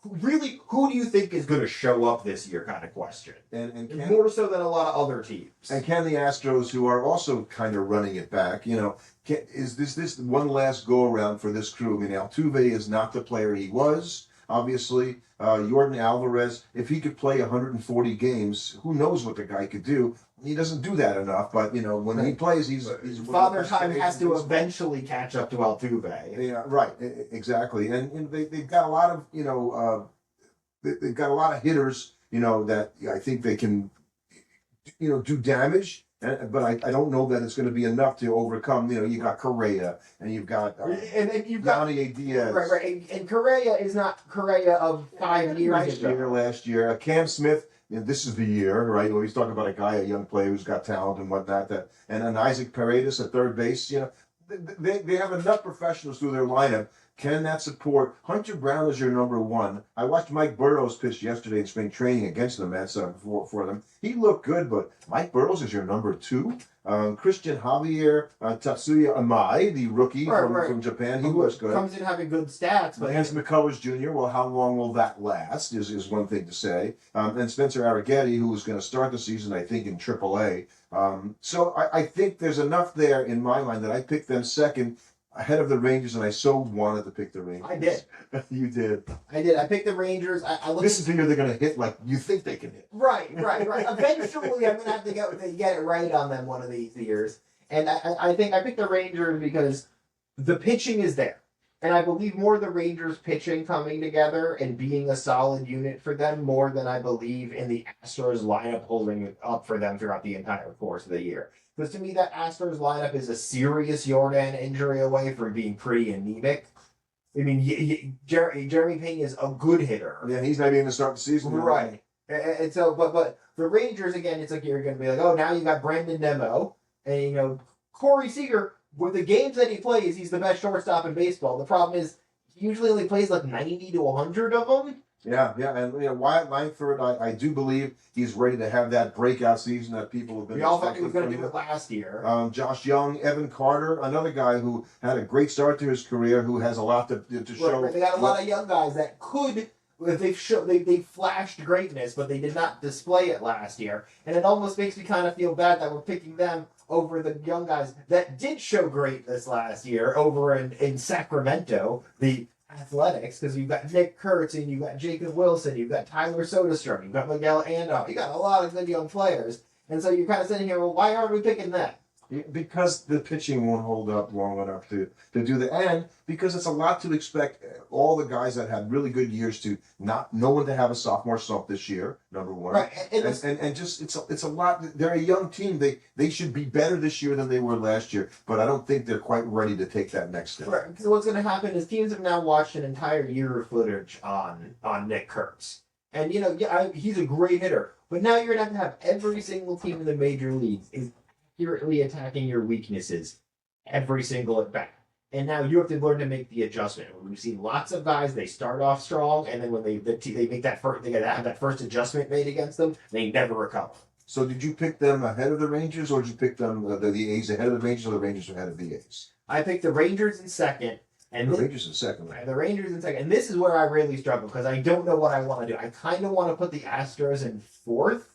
really, who do you think is going to show up this year kind of question? And more so than a lot of other teams. And can the Astros, who are also kind of running it back, is this one last go-around for this crew? I mean, Altuve is not the player he was, obviously. Yordan Alvarez, if he could play 140 games, who knows what the guy could do. He doesn't do that enough, but, when he plays, he's Father Time has to eventually catch up to Altuve. Yeah, right, exactly. And they've got a lot of, they've got a lot of hitters, that I think they can, do damage. But I don't know that it's going to be enough to overcome. You got Correa and you've got Johnny Diaz. Right. And Correa is not Correa of 5 years ago. Last year, Cam Smith. This is the year, right? Where he's talking about a young player who's got talent and whatnot. And Isaac Paredes at third base. They have enough professionals through their lineup. Can that support? Hunter Brown is your number one. I watched Mike Burrows pitch yesterday in spring training against the Mets for them. He looked good, but Mike Burrows is your number two. Christian Javier Tatsuya Amai, the rookie from Japan, he looks good. Comes in having good stats. But Lance McCullers Jr., well, how long will that last is one thing to say. And Spencer Arrighetti, who is going to start the season, I think, in AAA. So I think there's enough there in my mind that I picked them second. ahead of the Rangers, and I so wanted to pick the Rangers. I did. You did. I did. I picked the Rangers. I looked This is the year they're going to hit like you think they can hit. right. Eventually, I'm gonna have to get it right on them one of these years. And I think I picked the Rangers because the pitching is there. And I believe more the Rangers pitching coming together and being a solid unit for them more than I believe in the Astros lineup holding it up for them throughout the entire course of the year. Because to me, that Astros lineup is a serious Jordan injury away from being pretty anemic. I mean, Jeremy Pena is a good hitter. Yeah, he's not even going to start the season. Right. And so, but the Rangers, again, it's like you're going to be like, oh, now you got Brandon Nimmo. And, you know, Corey Seager, with the games that he plays, he's the best shortstop in baseball. The problem is, he usually only plays like 90 to 100 of them. Yeah, and Wyatt Langford, I do believe he's ready to have that breakout season that people have been. We all thought he was going to do it last year. Josh Young, Evan Carter, another guy who had a great start to his career, who has a lot to show. Right. They got a lot of young guys that could. They flashed greatness, but they did not display it last year, and it almost makes me kind of feel bad that we're picking them over the young guys that did show greatness last year over in Sacramento, the Athletics, because you've got Nick Kurtz and you've got Jacob Wilson, you've got Tyler Soderstrom, you've got Miguel Andujar, you got a lot of good young players, and so you're kind of sitting here, well, why aren't we picking them? Because the pitching won't hold up long enough to do the end, because it's a lot to expect all the guys that had really good years to not no one to have a sophomore slump this year, number one. Right. And just it's a lot. They're a young team. They should be better this year than they were last year, but I don't think they're quite ready to take that next step. Right. Because what's going to happen is teams have now watched an entire year of footage on Nick Kurtz. And, you know, he's a great hitter. But now you're going to have every single team in the major leagues is accurately attacking your weaknesses every single at bat. And now you have to learn to make the adjustment. We've seen lots of guys, they start off strong, and then when they make that first, they have that first adjustment made against them, they never recover. So did you pick them ahead of the Rangers, or did you pick them the A's ahead of the Rangers, or the Rangers ahead of the A's? I picked the Rangers in second. And the Rangers in second. Right? The Rangers in second. And this is where I really struggle, because I don't know what I want to do. I kind of want to put the Astros in fourth,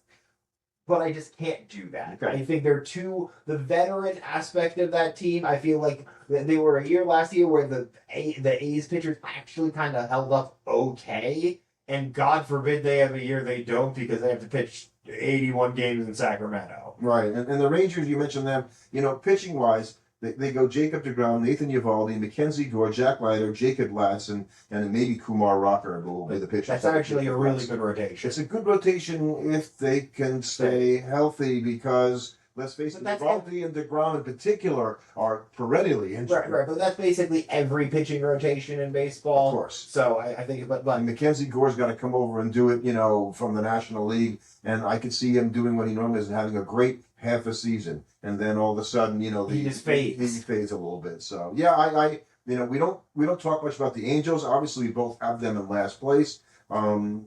but I just can't do that. Okay. I think they're the veteran aspect of that team. I feel like they were a year last year where the A's pitchers actually kind of held up okay. And God forbid they have a year they don't, because they have to pitch 81 games in Sacramento. Right. And the Rangers, you mentioned them, pitching wise, they go Jacob deGrom, Nathan Eovaldi, Mackenzie Gore, Jack Leiter, Jacob Latz, and maybe Kumar Rocker will be the pitcher. That's actually a really good rotation. It's a good rotation if they can stay healthy, because let's face it, Eovaldi and deGrom in particular are perennially injured. Right, but that's basically every pitching rotation in baseball. Of course. So I think, but and Mackenzie Gore's got to come over and do it, from the National League, and I could see him doing what he normally is, and having a great half a season, and then all of a sudden, he just fades. He fades a little bit. So yeah, we don't talk much about the Angels. Obviously, we both have them in last place. Do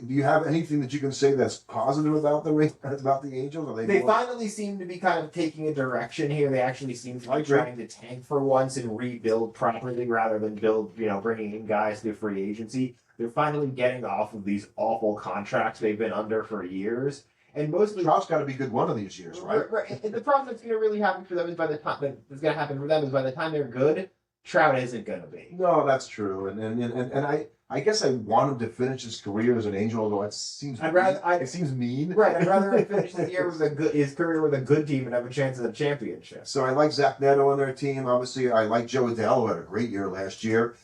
you have anything that you can say that's positive about the Angels? Are they finally seem to be kind of taking a direction here. They actually seem to be trying to tank for once and rebuild properly rather than bringing in guys through free agency. They're finally getting off of these awful contracts they've been under for years. And mostly, Trout's got to be good one of these years, right? Right. And the problem that's going to really happen for them is by the time they're good, Trout isn't going to be. No, that's true. And I guess I want him to finish his career as an Angel, although it seems it seems mean. Right. I'd rather him finish his career with a good team and have a chance at a championship. So I like Zach Neto on their team. Obviously, I like Joe Adell, who had a great year last year.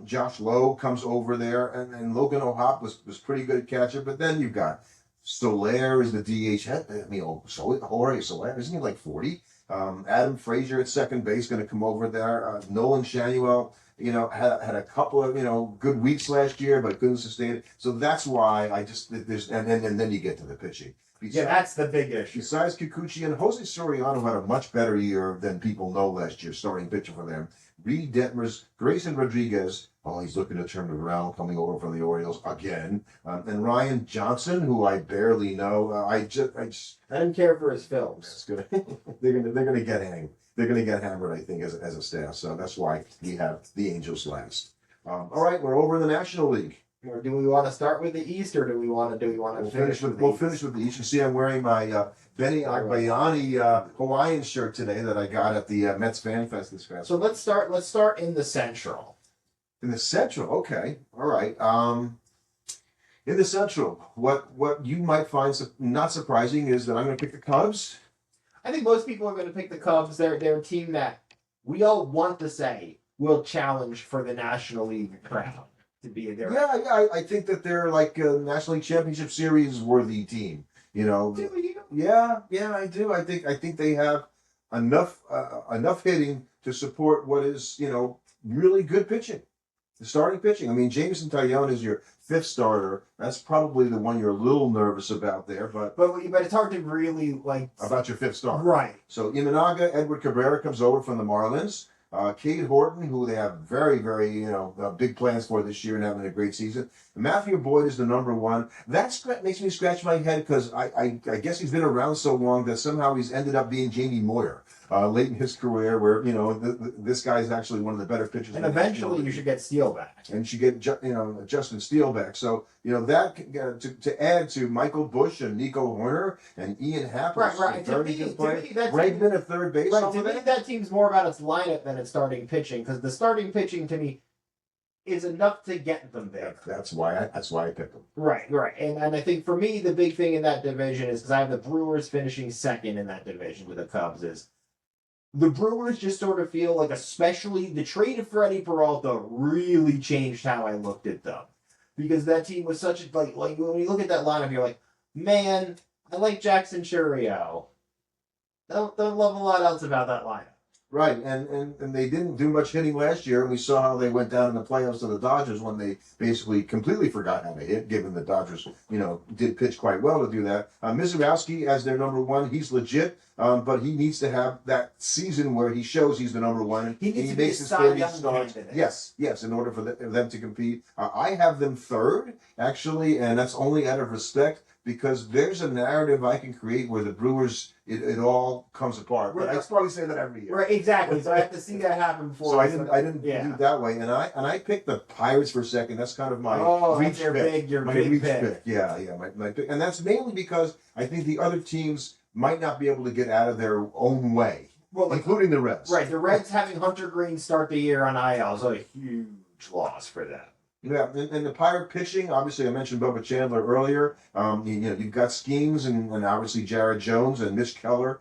Josh Lowe comes over there, and Logan O'Hoppe was pretty good catcher. But then you've got Soler is the DH. Jorge Soler, isn't he like 40? Adam Frazier at second base going to come over there. Nolan Shanuel, had a couple of, good weeks last year, but couldn't sustain it. So that's why and then you get to the pitching. That's the big issue. Besides Kikuchi and Jose Soriano had a much better year than people know last year, starting pitcher for them. Reed Detmers, Grayson Rodriguez, he's looking to turn it around, coming over from the Orioles again. And Ryan Johnson, who I barely know. I don't care for his films. They're gonna get hanged. They're gonna get hammered, I think, as a staff. So that's why we have the Angels last. All right, we're over in the National League. Or do we want to start with the East, or do we want to We'll finish with the we'll East? finish with the East. You see, I'm wearing my Benny Agbayani Hawaiian shirt today that I got at the Mets Fan Fest this past. So let's start in the Central. In the Central, okay, all right. In the Central, what you might find not surprising is that I'm going to pick the Cubs. I think most people are going to pick the Cubs. They're a team that we all want to say will challenge for the National League crown to be there. Yeah, I think that they're like a National League Championship Series worthy team. You know. Do you? Yeah, I do. I think they have enough hitting to support what is really good pitching. The starting pitching. I mean, Jameson Taillon is your fifth starter. That's probably the one you're a little nervous about there, but it's hard to really about your fifth starter. Right. So Imanaga, Edward Cabrera comes over from the Marlins. Cade Horton, who they have very, very big plans for this year and having a great season. Matthew Boyd is the number one. That makes me scratch my head because I guess he's been around so long that somehow he's ended up being Jamie Moyer late in his career, where this guy is actually one of the better pitchers. And eventually, you should get Steele back. And you should get Justin Steele back. So that to add to Michael Bush and Nico Horner and Ian Happ, right. To me, Bregman at third base. Right. To me, that team's more about its lineup than its starting pitching, because the starting pitching to me is enough to get them there. That's why I picked them. Right. And I think for me, the big thing in that division is, because I have the Brewers finishing second in that division with the Cubs, is the Brewers just sort of feel like, especially the trade of Freddie Peralta really changed how I looked at them. Because that team was such a, like when you look at that lineup, you're like, man, I like Jackson Churio. Don't love a lot else about that lineup. Right, and they didn't do much hitting last year, and we saw how they went down in the playoffs to the Dodgers when they basically completely forgot how to hit, given the Dodgers, did pitch quite well to do that. Mizurowski as their number one, he's legit, but he needs to have that season where he shows he's the number one. He needs to makes be his a 30 Cy Young starts. candidate. Yes, in order for them to compete. I have them third, actually, and that's only out of respect, because there's a narrative I can create where the Brewers, it all comes apart. But I probably say that every year. Right, exactly. So I have to see that happen before. So I didn't do it that way, and I picked the Pirates for second. That's kind of my reach pick. Your big reach pick. Yeah, my pick, and that's mainly because I think the other teams might not be able to get out of their own way, including the Reds. Right, the Reds having Hunter Green start the year on IL is a huge loss for them. Yeah, and the Pirate pitching, obviously I mentioned Bubba Chandler earlier. You've got Schemes and obviously Jared Jones and Mitch Keller.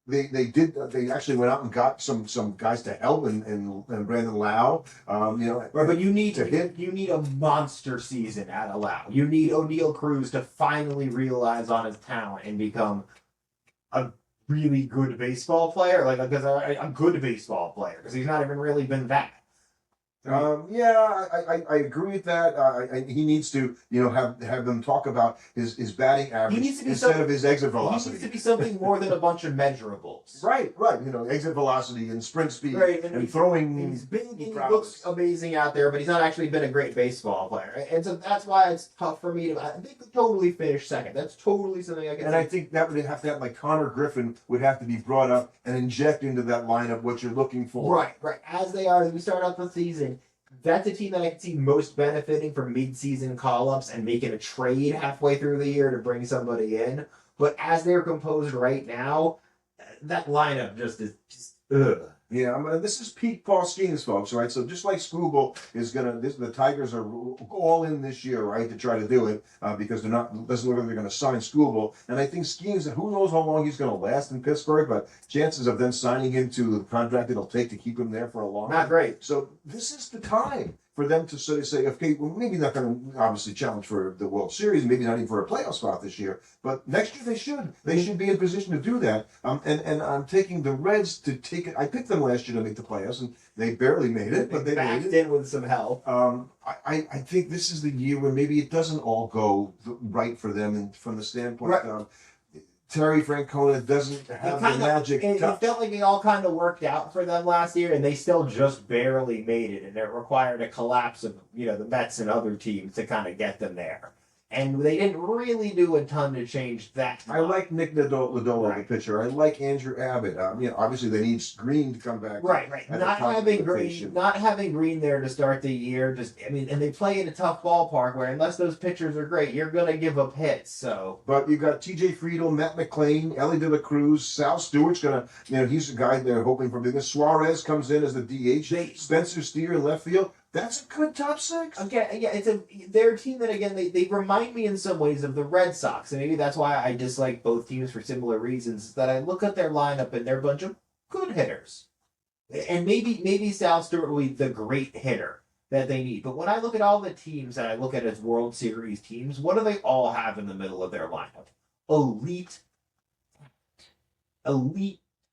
They actually went out and got some guys to help and Brandon Lau. But you need to hit. You need a monster season at Lau. You need O'Neal Cruz to finally realize on his talent and become a really good baseball player, a good baseball player, because he's not even really been that. I agree with that. He needs to, have them talk about his batting average instead of his exit velocity. He needs to be something more than a bunch of measurables. Right. Exit velocity and sprint speed and throwing. He's big and he looks amazing out there, but he's not actually been a great baseball player. And so that's why it's tough for me to. They could totally finish second. That's totally something I can. And I think that would have to have, like, Connor Griffin would have to be brought up and inject into that lineup what you're looking for. Right. As we start off the season. That's a team that I can see most benefiting from mid-season call-ups and making a trade halfway through the year to bring somebody in. But as they're composed right now, that lineup is ugh. Yeah, this is peak Paul Skeens, folks, right? So just like Scooble is the Tigers are all in this year, right, to try to do it because doesn't look like they're going to sign Scooble. And I think Skeens, who knows how long he's going to last in Pittsburgh, but chances of them signing him to the contract it'll take to keep him there for a long time. Not great. So this is the time for them to sort of say, okay, well, maybe not going to obviously challenge for the World Series, maybe not even for a playoff spot this year, but next year they should. They should be in position to do that. And I'm taking the Reds to take it. I picked them last year to make the playoffs, and they barely made it, but they made it. In with some help. I think this is the year where maybe it doesn't all go right for them, and from the standpoint of Terry Francona doesn't have the magic touch. It felt like it all kind of worked out for them last year, and they still just barely made it, and it required a collapse of the Mets and other teams to kind of get them there. And they didn't really do a ton to change that. I like Nick Lodolo, the pitcher. I like Andrew Abbott. Obviously they need Green to come back. Right. at the Not top of having the Green, rotation. not having Green there to start the year. And they play in a tough ballpark where unless those pitchers are great, you're gonna give up hits. So. But you got T.J. Friedel, Matt McClain, Ellie De La Cruz, Sal Stewart's gonna. He's a guy they're hoping for business. Suarez comes in as the DH. Spencer Steer in left field. That's a good top six. Okay, yeah, they're a team that again they remind me in some ways of the Red Sox, and maybe that's why I dislike both teams for similar reasons. That I look at their lineup and they're a bunch of good hitters, and maybe Sal Stewart will be the great hitter that they need. But when I look at all the teams that I look at as World Series teams, what do they all have in the middle of their lineup? Elite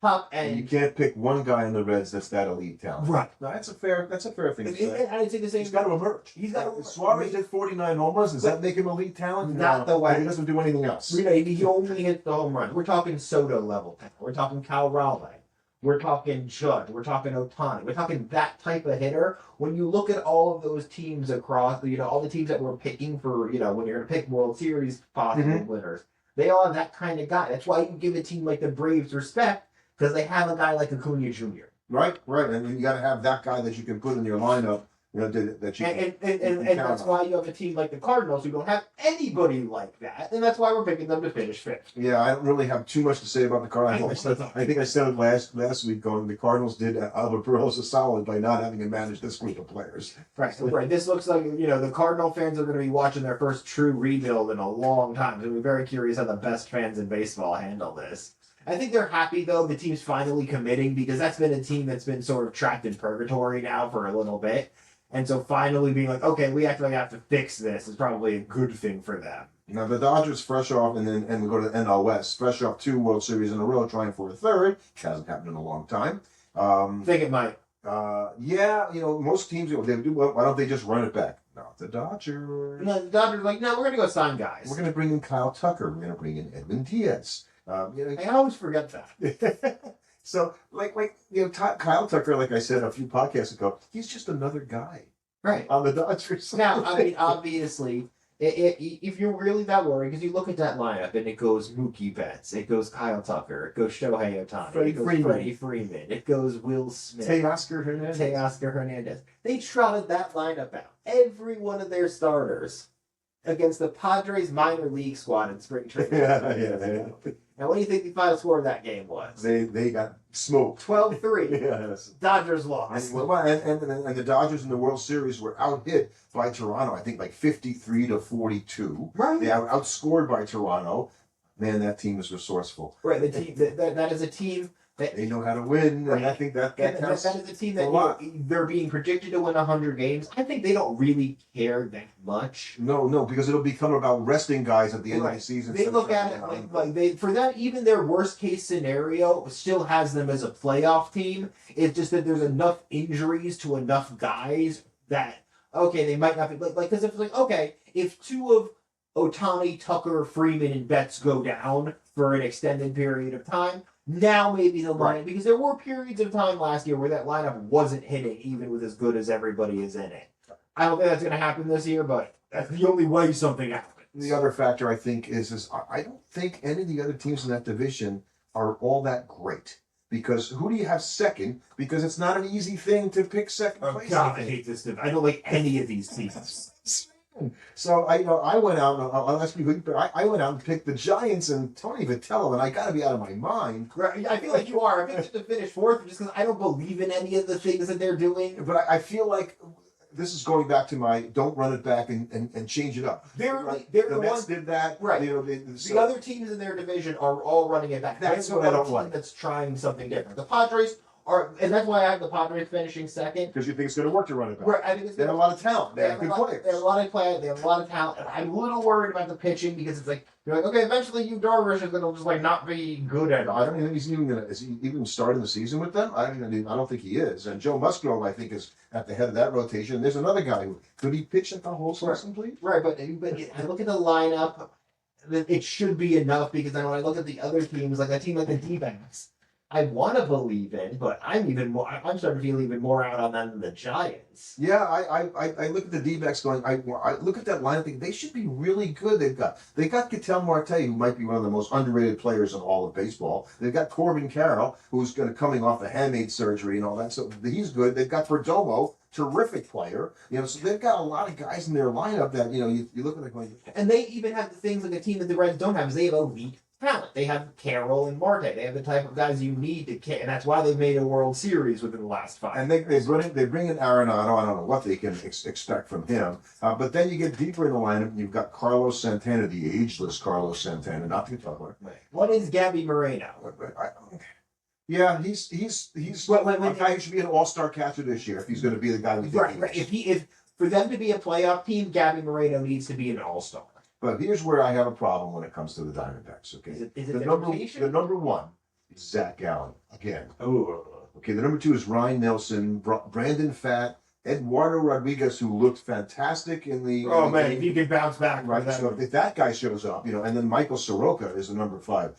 top And you end. can't pick one guy in the Reds that's that elite talent. Right. No, that's a fair thing to say. And I'd say the same. He's got to emerge. He's got to. Suarez did 49 home runs. Does that make him elite talent? Not the way. He doesn't do anything else. He only hits the home run. We're talking Soto level. We're talking Cal Raleigh. We're talking Judd. We're talking Otani. We're talking that type of hitter. When you look at all of those teams across, all the teams that we're picking for, when you're going to pick World Series possible winners, they all have that kind of guy. That's why you give a team like the Braves respect, because they have a guy like Acuna Jr. Right. And you got to have that guy that you can put in your lineup. That you And that's why you have a team like the Cardinals who don't have anybody like that, and that's why we're picking them to finish fifth. Yeah, I don't really have too much to say about the Cardinals. I think I said it last week. Going, the Cardinals did Albert Pujols a solid by not having him manage this group of players. Right. This looks like the Cardinal fans are going to be watching their first true rebuild in a long time. So we're very curious how the best fans in baseball handle this. I think they're happy though the team's finally committing, because that's been a team that's been sort of trapped in purgatory now for a little bit. And so finally being like, okay, we actually have to fix this is probably a good thing for them. Now the Dodgers fresh off, and we go to the NL West, fresh off 2 World Series in a row, trying for a third, which hasn't happened in a long time. I think it might. Most teams, they do. Well, why don't they just run it back? Not the Dodgers. No, the Dodgers are like, no, we're going to go sign guys. We're going to bring in Kyle Tucker. We're going to bring in Edwin Diaz. I always forget that. So, Kyle Tucker, like I said a few podcasts ago, he's just another guy. Right. On the Dodgers. Now, obviously, if you're really that worried, because you look at that lineup and it goes Mookie Betts, it goes Kyle Tucker, it goes Shohei Ohtani, it goes Freddie Freeman, it goes Will Smith, Teoscar Hernandez. They trotted that lineup out. Every one of their starters against the Padres minor league squad in spring training. Yeah. Now, what do you think the final score of that game was? They got smoked. 12-3. Yes. Dodgers lost. And the Dodgers in the World Series were out-hit by Toronto, I think 53-42. Right. They were outscored by Toronto. Man, that team is resourceful. Right, the team that is a team that They know how to win, and I think that counts. that is a team that they're being predicted to win 100 games. I think they don't really care that much. No, because it'll become about resting guys at the end of the season. They look at it like they, for that, even their worst case scenario still has them as a playoff team. It's just that there's enough injuries to enough guys that they might not be because if if 2 of Otani, Tucker, Freeman, and Betts go down for an extended period of time, now maybe the line, because there were periods of time last year where that lineup wasn't hitting even with as good as everybody is in it. I don't think that's going to happen this year, but that's the only way something happens. The other factor I think is I don't think any of the other teams in that division are all that great. Because who do you have second? Because it's not an easy thing to pick second place. God, I hate this division. I don't like any of these teams. So I went out. I went out and picked the Giants and Tony Vitello, and I got to be out of my mind. Right, I feel like you are. I picked them to finish 4th just because I don't believe in any of the things that they're doing. But I feel like this is going back to my don't run it back and change it up. They're the Mets did that. Right. The other teams in their division are all running it back. That's what I don't like. That's trying something different. The Padres are, and that's why I have the Padres finishing second. Because you think it's going to work to run it back. Right. I think they have a lot of talent. They have good players. They have a lot of players. They have a lot of talent. And I'm a little worried about the pitching because it's like you're like, okay, eventually Yu Darvish is going to just not be good at it. I don't think he's even going to. Is he even starting the season with them? I don't think he is. And Joe Musgrove, I think, is at the head of that rotation. And there's another guy who could he pitch at the whole season, please? Right, but I look at the lineup. It should be enough because then when I look at the other teams, like a team like the D-backs, I want to believe in, but I'm starting to feel even more out on them than the Giants. Yeah, I look at the D-backs going. I look at that line. They should be really good. They got Ketel Marte, who might be one of the most underrated players in all of baseball. They've got Corbin Carroll, who's coming off the handmade surgery and all that, so he's good. They've got Perdomo, terrific player. So they've got a lot of guys in their lineup that you look at it going. And they even have the things like a team that the Reds don't have is they have elite talent. They have Carroll and Marte. They have the type of guys you need and that's why they've made a World Series within the last 5. And they bring in Arenado. I don't know what they can expect from him. But then you get deeper in the lineup, and you've got Carlos Santana, the ageless Carlos Santana, not the guitar. What is Gabby Moreno? Yeah, he's a guy who should be an all-star catcher this year if he's going to be the guy we think Right. If for them to be a playoff team, Gabby Moreno needs to be an all-star. But here's where I have a problem when it comes to the Diamondbacks. Okay, Is it the number one is Zach Gallen again. Oh, Okay, the number 2 is Ryan Nelson, Brandon Pfaadt, Eduardo Rodriguez, who looked fantastic in the. Oh man, if you can bounce back, right? So if that guy shows up, and then Michael Soroka is the number 5.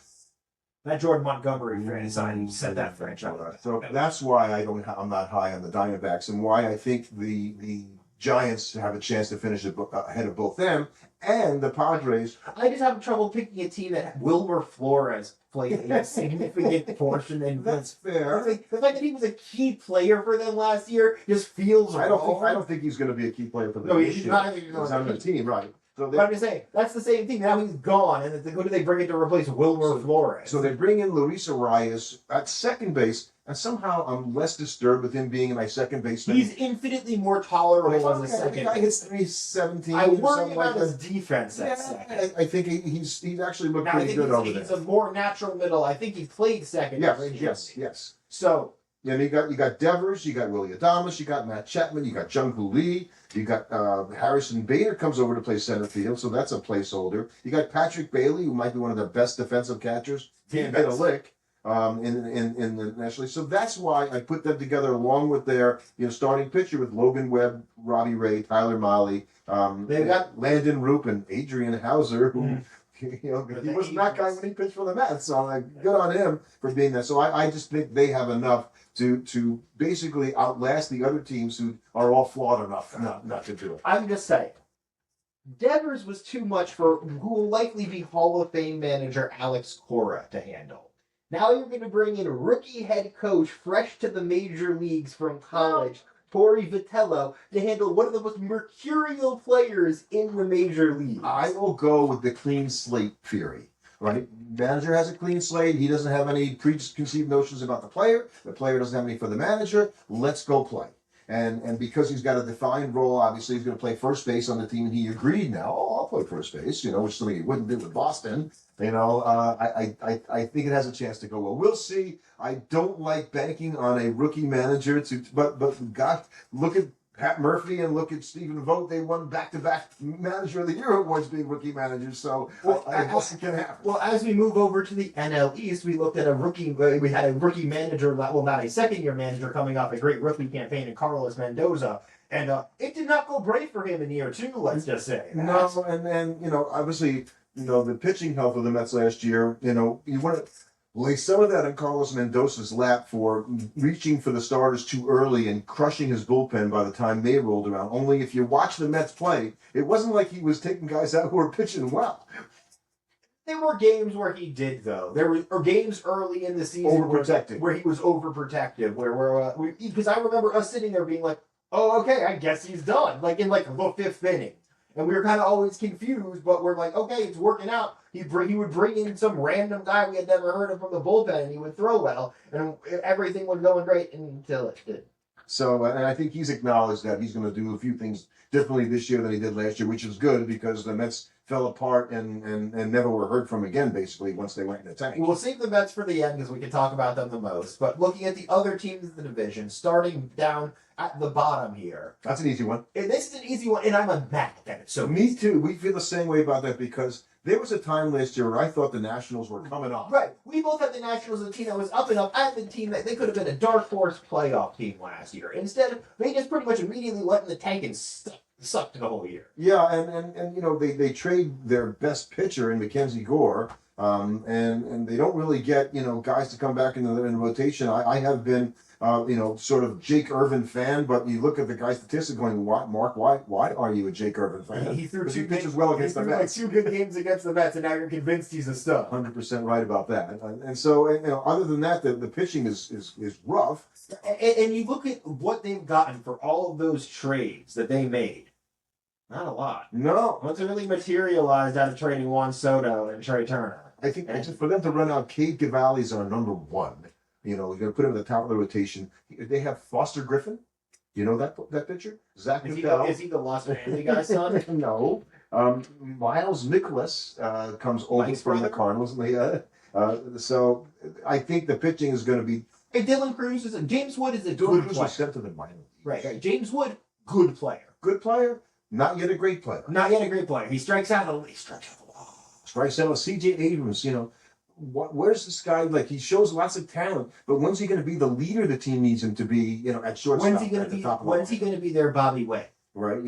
That Jordan Montgomery signing set that franchise. So that's why I'm not high on the Diamondbacks, and why I think the Giants have a chance to finish ahead of both them and the Padres. I just have trouble picking a team that Wilmer Flores played a significant portion in. That's fair. The fact that he was a key player for them last year just feels wrong. I don't think he's going to be a key player for them. No, he's not. He's on the team, right? So but I'm just saying that's the same thing. Now he's gone, and who do they bring in to replace Wilmer Flores? So they bring in Luis Arias at second base, and somehow I'm less disturbed with him being my second baseman. He's infinitely more tolerable as a second. The guy hits 317. I worry about his defense at second. I think he's actually looked now, pretty good over there. He's a more natural middle. I think he played second. Yes. So. Yeah, you got Devers, you got Willie Adames, you got Matt Chapman, you got Jung Hoo Lee, you got Harrison Bader comes over to play center field, so that's a placeholder. You got Patrick Bailey, who might be one of the best defensive catchers. Can't hit a lick in the National League. So that's why I put them together along with their starting pitcher with Logan Webb, Robbie Ray, Tyler Mahle. They've got Landon Roop and Adrian Hauser, who. He wasn't that guy when he pitched for the Mets, so good on him for being there. So I just think they have enough to basically outlast the other teams who are all flawed enough not to do it. I'm just saying, Devers was too much for who will likely be Hall of Fame manager Alex Cora to handle. Now you're going to bring in rookie head coach, fresh to the major leagues from college, Torey Vitello, to handle one of the most mercurial players in the major leagues. I will go with the clean slate theory. Right? Manager has a clean slate. He doesn't have any preconceived notions about the player. The player doesn't have any for the manager. Let's go play. And because he's got a defined role, obviously he's going to play first base on the team. And he agreed now. Oh, I'll play first base. Which is something he wouldn't do with Boston. I think it has a chance to go well. We'll see. I don't like banking on a rookie manager but God, look at Pat Murphy and look at Stephen Vogt. They won back-to-back Manager of the Year awards being rookie managers. So I guess it can happen. Well, as we move over to the NL East, we looked at we had a rookie manager, well, not a second-year manager coming off a great rookie campaign in Carlos Mendoza. And it did not go great for him in year 2, let's just say. No, and obviously, the pitching health of the Mets last year, you want to lay some of that on Carlos Mendoza's lap for reaching for the starters too early and crushing his bullpen by the time May rolled around. Only if you watch the Mets play, it wasn't like he was taking guys out who were pitching well. There were games where he did, though. There were games early in the season where he was overprotective, because I remember us sitting there being like, oh, okay, I guess he's done, in the 5th inning. And we were kind of always confused, but we're like, okay, it's working out. He would bring in some random guy we had never heard of from the bullpen, and he would throw well, and everything was going great until it did. So, and I think he's acknowledged that he's going to do a few things differently this year than he did last year, which is good because the Mets fell apart and never were heard from again, basically, once they went in the tank. We'll save the Mets for the end because we can talk about them the most. But looking at the other teams in the division, starting down at the bottom here. That's an easy one. And this is an easy one, and I'm mad at it. So me too. We feel the same way about that because there was a time last year where I thought the Nationals were coming up. Right. We both had the Nationals as a team that was up and up. I had the team that they could have been a dark horse playoff team last year. Instead, they just pretty much immediately went in the tank and sucked the whole year. Yeah, and they trade their best pitcher in Mackenzie Gore And they don't really get guys to come back in the rotation. I have been sort of Jake Irvin fan, but you look at the guy's statistics going, why, Mark, why are you a Jake Irvin fan? He threw Because two he pitches games, well against the Mets. like 2 good games against the Mets, and now you're convinced he's a stud. 100% right about that. And so, other than that, the pitching is rough. And you look at what they've gotten for all of those trades that they made. Not a lot. No. What's really materialized out of trading Juan Soto and Trey Turner? I think just for them to run out, Cade Cavalli's our number one. You're going to put him at the top of the rotation. They have Foster Griffin. You know that pitcher? Zach Littell. Is he the Lost Family guy's son? No. Miles Nicholas comes over Mike's from brother? the Cardinals. So I think the pitching is going to be. Hey, Dylan Cruz James Wood is a good Cruz player. was sent to the minor leagues. Right. James Wood, good player. Good player, not yet a great player. Not yet a great player. He strikes out a lot. Strikes out C.J. Abrams. Where's this guy? Like, he shows lots of talent, but when's he going to be the leader the team needs him to be? At shortstop. When's he going to be their Bobby Way? Right.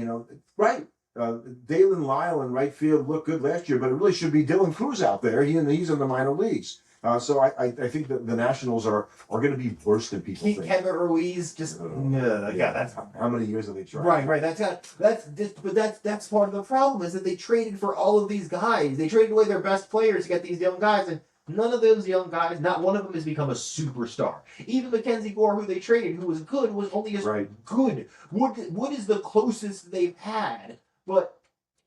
Right. Dalen Lyle in right field looked good last year, but it really should be Dylan Cruz out there. He's in the minor leagues. So I think that the Nationals are going to be worse than people think. Kevin Ruiz just that's how many years have they tried? Right. That's part of the problem is that they traded for all of these guys. They traded away their best players to get these young guys, and none of those young guys, not one of them has become a superstar. Even Mackenzie Gore, who they traded, who was good, was only as good. Wood is the closest they've had, but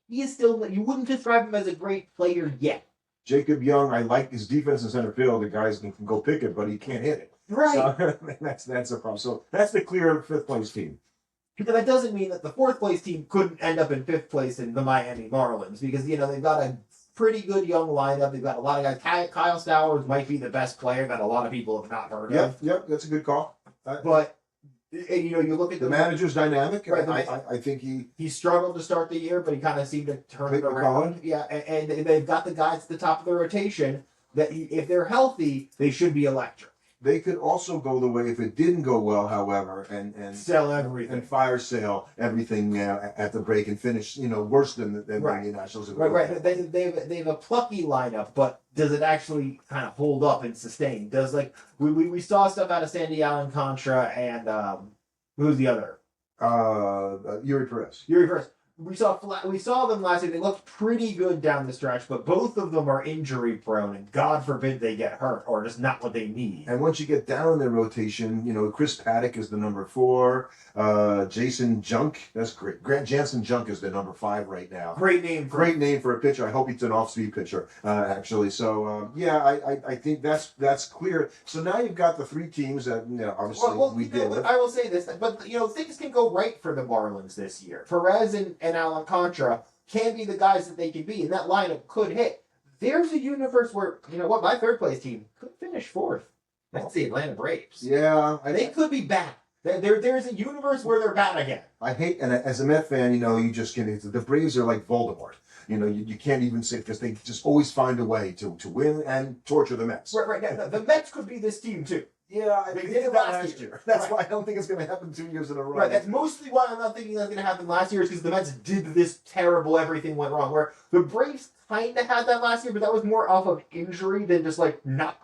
he is still. You wouldn't describe him as a great player yet. Jacob Young, I like his defense in center field. The guys can go pick it, but he can't hit it. Right. So, that's a problem. So that's the clear fifth place team. But that doesn't mean that the fourth place team couldn't end up in fifth place in the Miami Marlins because they've got a pretty good young lineup. They've got a lot of guys. Kyle Stowers might be the best player that a lot of people have not heard of. Yep, that's a good call. But you look at the manager's dynamic. Right, I think he struggled to start the year, but he kind of seemed to turn it around. McCollum. Yeah, and they've got the guys at the top of the rotation that if they're healthy, they should be electric. They could also go the way if it didn't go well, however, and sell everything and fire sale everything at the break and finish worse than the Nationals. Right. They have a plucky lineup, but does it actually kind of hold up and sustain? Does we saw stuff out of Sandy Alcantara and who's the other? Yuri Perez. We saw them last year. They looked pretty good down the stretch, but both of them are injury prone, and God forbid they get hurt or just not what they need. And once you get down in the rotation, Chris Paddock is the number 4. Jason Junk, that's great. Grant Jansen Junk is the number 5 right now. Great name for a pitcher. I hope he's an off-speed pitcher, actually. So I think that's clear. So now you've got the 3 teams that obviously did. I will say this, but things can go right for the Marlins this year. Perez and Alcantara can be the guys that they can be, and that lineup could hit. There's a universe where, my third place team could finish 4th. That's the Atlanta Braves. Yeah. They could be bad. There's a universe where they're bad again. I hate, and as a Met fan, you just get the Braves are like Voldemort. You can't even say because they just always find a way to win and torture the Mets. Right. The Mets could be this team too. Yeah, they did it last year. That's why I don't think it's going to happen 2 years in a row. Right, that's mostly why I'm not thinking that's going to happen last year is because the Mets did this terrible everything went wrong. Where the Braves kind of had that last year, but that was more off of injury than just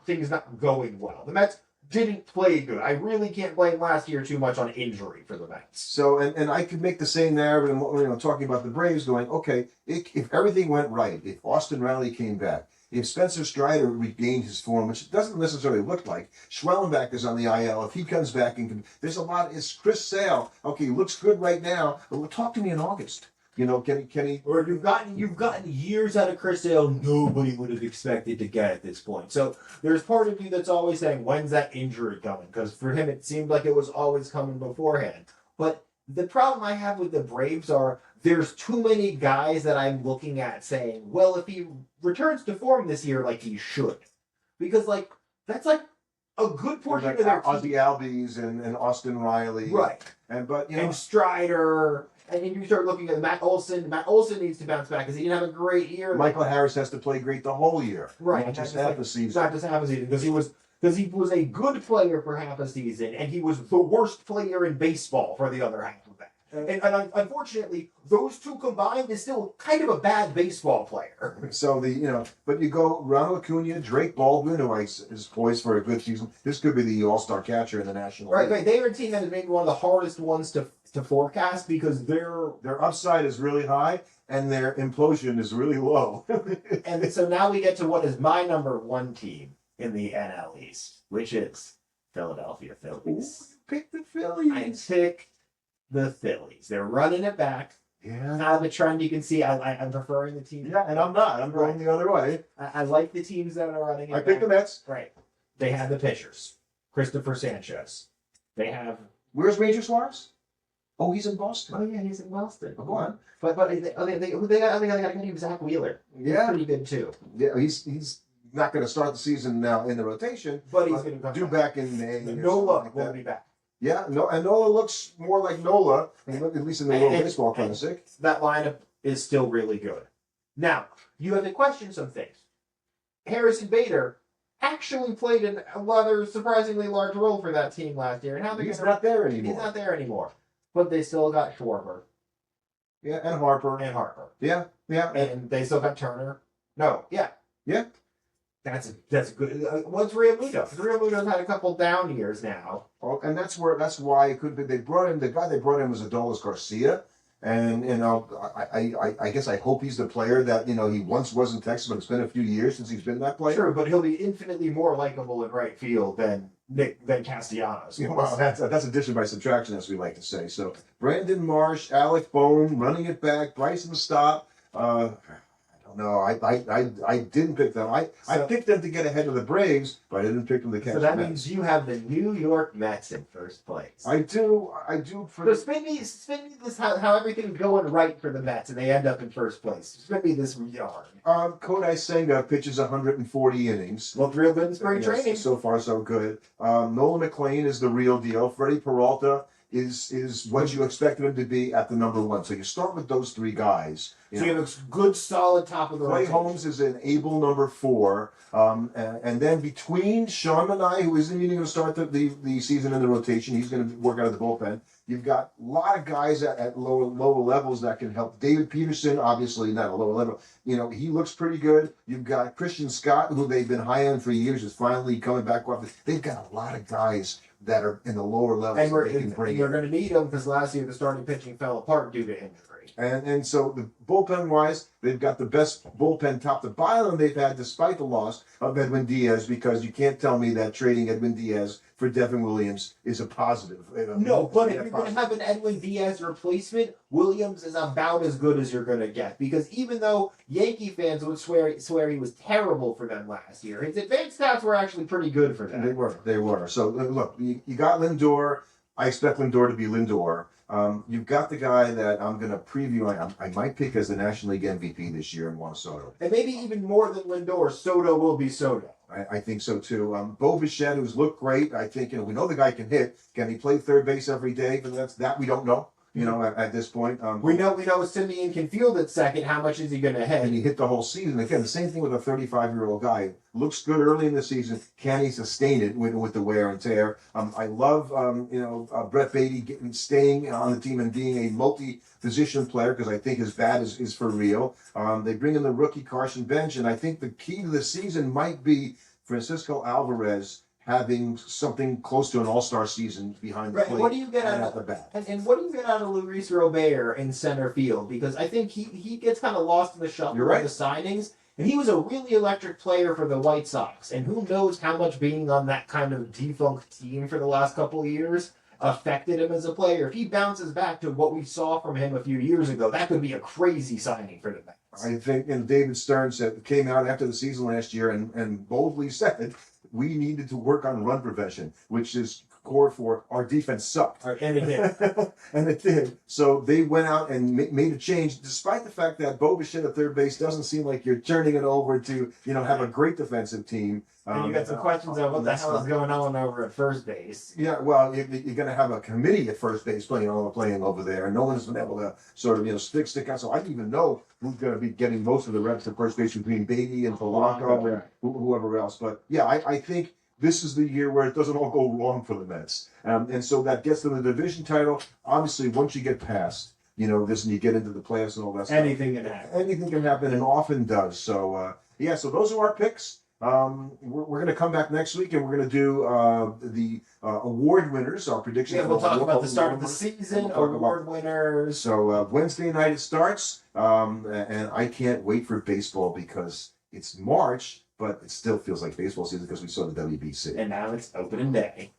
things not going well. The Mets didn't play good. I really can't blame last year too much on injury for the Mets. So, and I could make the same narrative, talking about the Braves going, okay, if everything went right, if Austin Riley came back, if Spencer Strider regained his form, which it doesn't necessarily look like, Schwellenbach is on the IL. If he comes back there's a lot. Is Chris Sale okay? Looks good right now, but talk to me in August. Can he? Or you've gotten years out of Chris Sale nobody would have expected to get at this point. So there's part of you that's always saying, when's that injury coming? Because for him, it seemed like it was always coming beforehand. But the problem I have with the Braves are there's too many guys that I'm looking at saying, well, if he returns to form this year, he should. Because, that's a good portion of their Ozzy Albies and Austin Riley. Right. And Strider. And then you start looking at Matt Olson. Matt Olson needs to bounce back because he didn't have a great year. Michael Harris has to play great the whole year. Right. Not just half a season. Not just half a season. Because he was a good player for half a season, and he was the worst player in baseball for the other half of that. And unfortunately, those two combined is still kind of a bad baseball player. So but you go Ronald Acuna, Drake Baldwin, who is poised for a good season. This could be the all-star catcher in the National League. Right. They are a team that is maybe one of the hardest ones to forecast because their upside is really high and their implosion is really low. And so now we get to what is my number one team in the NL East, which is Philadelphia Phillies. Pick the Phillies. I pick the Phillies. They're running it back. Yeah. Kind of a trend you can see. I'm preferring the team. Yeah, and I'm not. I'm going the other way. I like the teams that are running it I pick the back. Mets. Right. They have the pitchers. Christopher Sanchez. They have. Where's Major Suarez? Oh, he's in Boston. Oh yeah, he's in Boston. Oh, go on. But they got a guy named Zach Wheeler. Yeah. He's pretty good too. Yeah, he's not going to start the season now in the rotation, But he's going to come due back in May. Nola will be back. Yeah, and Nola looks more like Nola, at least in the World Baseball Classic. That lineup is still really good. Now, you have to question some things. Harrison Bader actually played a rather surprisingly large role for that team last year. And how He's not there anymore. He's not there anymore. But they still got Schwarber. Yeah, and Harper. And Harper. Yeah. And they still got Turner. No, yeah. Yeah. That's good. What's Real Munoz? Real Munoz had a couple down years now. Oh, and that's why it could be. They brought in the guy they brought in was Adolis Garcia, and I guess I hope he's the player that he once was in Texas, but it's been a few years since he's been that player. Sure, but he'll be infinitely more likable in right field than Castellanos. Yeah, well, that's addition by subtraction, as we like to say. So Brandon Marsh, Alec Bohm, running it back, Bryson Stott. No, I didn't pick them. I picked them to get ahead of the Braves, but I didn't pick them to catch. So that the means you have the New York Mets in first place. I do. So spin me this how everything's going right for the Mets and they end up in first place. Spin me this yarn. Kodai Senga pitches 140 innings. Looked real good in spring training. So far, so good. Nolan McLean is the real deal. Freddie Peralta is what you expected him to be at the number one. So you start with those three guys. So you have a good, solid top of the Clay rotation. Holmes is an able number 4. And then between Sean Manai, who isn't even going to start the season in the rotation, he's going to work out of the bullpen. You've got a lot of guys at lower levels that can help. David Peterson, obviously not a lower level. He looks pretty good. You've got Christian Scott, who they've been high on for years, is finally coming back up. They've got a lot of guys that are in the lower levels. And you're going to need them because last year the starting pitching fell apart due to injury. And so the bullpen wise, they've got the best bullpen top to bottom they've had despite the loss of Edwin Diaz, because you can't tell me that trading Edwin Diaz for Devin Williams is a positive. No, but if you're going to have an Edwin Diaz replacement, Williams is about as good as you're going to get. Because even though Yankee fans would swear he was terrible for them last year, his advanced stats were actually pretty good for them. They were. So look, you got Lindor. I expect Lindor to be Lindor. You've got the guy that I'm going to preview. I might pick as the National League MVP this year in Juan Soto. And maybe even more than Lindor, Soto will be Soto. I think so too. Bo Bichette, who's looked great. I think we know the guy can hit. Can he play third base every day? But that we don't know. At this point, we know Simeon can field at second. How much is he going to hit? And he hit the whole season. Again, the same thing with a 35-year-old guy. Looks good early in the season. Can he sustain it with the wear and tear? I love Brett Beatty staying on the team and being a multi-position player, because I think his bat is for real. They bring in the rookie Carson Bench, and I think the key to the season might be Francisco Alvarez having something close to an all-star season behind the plate. What do you get out of the bat? And what do you get out of Luis Robert in center field? Because I think he gets kind of lost in the shuffle of the signings. And he was a really electric player for the White Sox. And who knows how much being on that kind of defunct team for the last couple of years affected him as a player. If he bounces back to what we saw from him a few years ago, that could be a crazy signing for the Mets. I think, and David Stern came out after the season last year and boldly said, we needed to work on run prevention, which is core for our defense sucked. And it did. And it did. So they went out and made a change, despite the fact that Bo Bichette at third base doesn't seem like you're turning it over to, have a great defensive team. And you got some questions of what the hell is going on over at first base. Yeah, well, you're going to have a committee at first base playing over there, and no one's been able to sort of, stick out. So I don't even know who's going to be getting most of the reps at first base between Beatty and Polanco and whoever else. But yeah, I think this is the year where it doesn't all go wrong for the Mets. And so that gets them the division title. Obviously, once you get past, this and you get into the playoffs and all that stuff. Anything can happen. Anything can happen, and often does. So, so those are our picks. We're going to come back next week, and we're going to do the award winners, our predictions. Yeah, we'll talk about the start of the winners. season, We'll talk award winners. So Wednesday night it starts, and I can't wait for baseball because it's March, but it still feels like baseball season because we saw the WBC. And now it's opening day.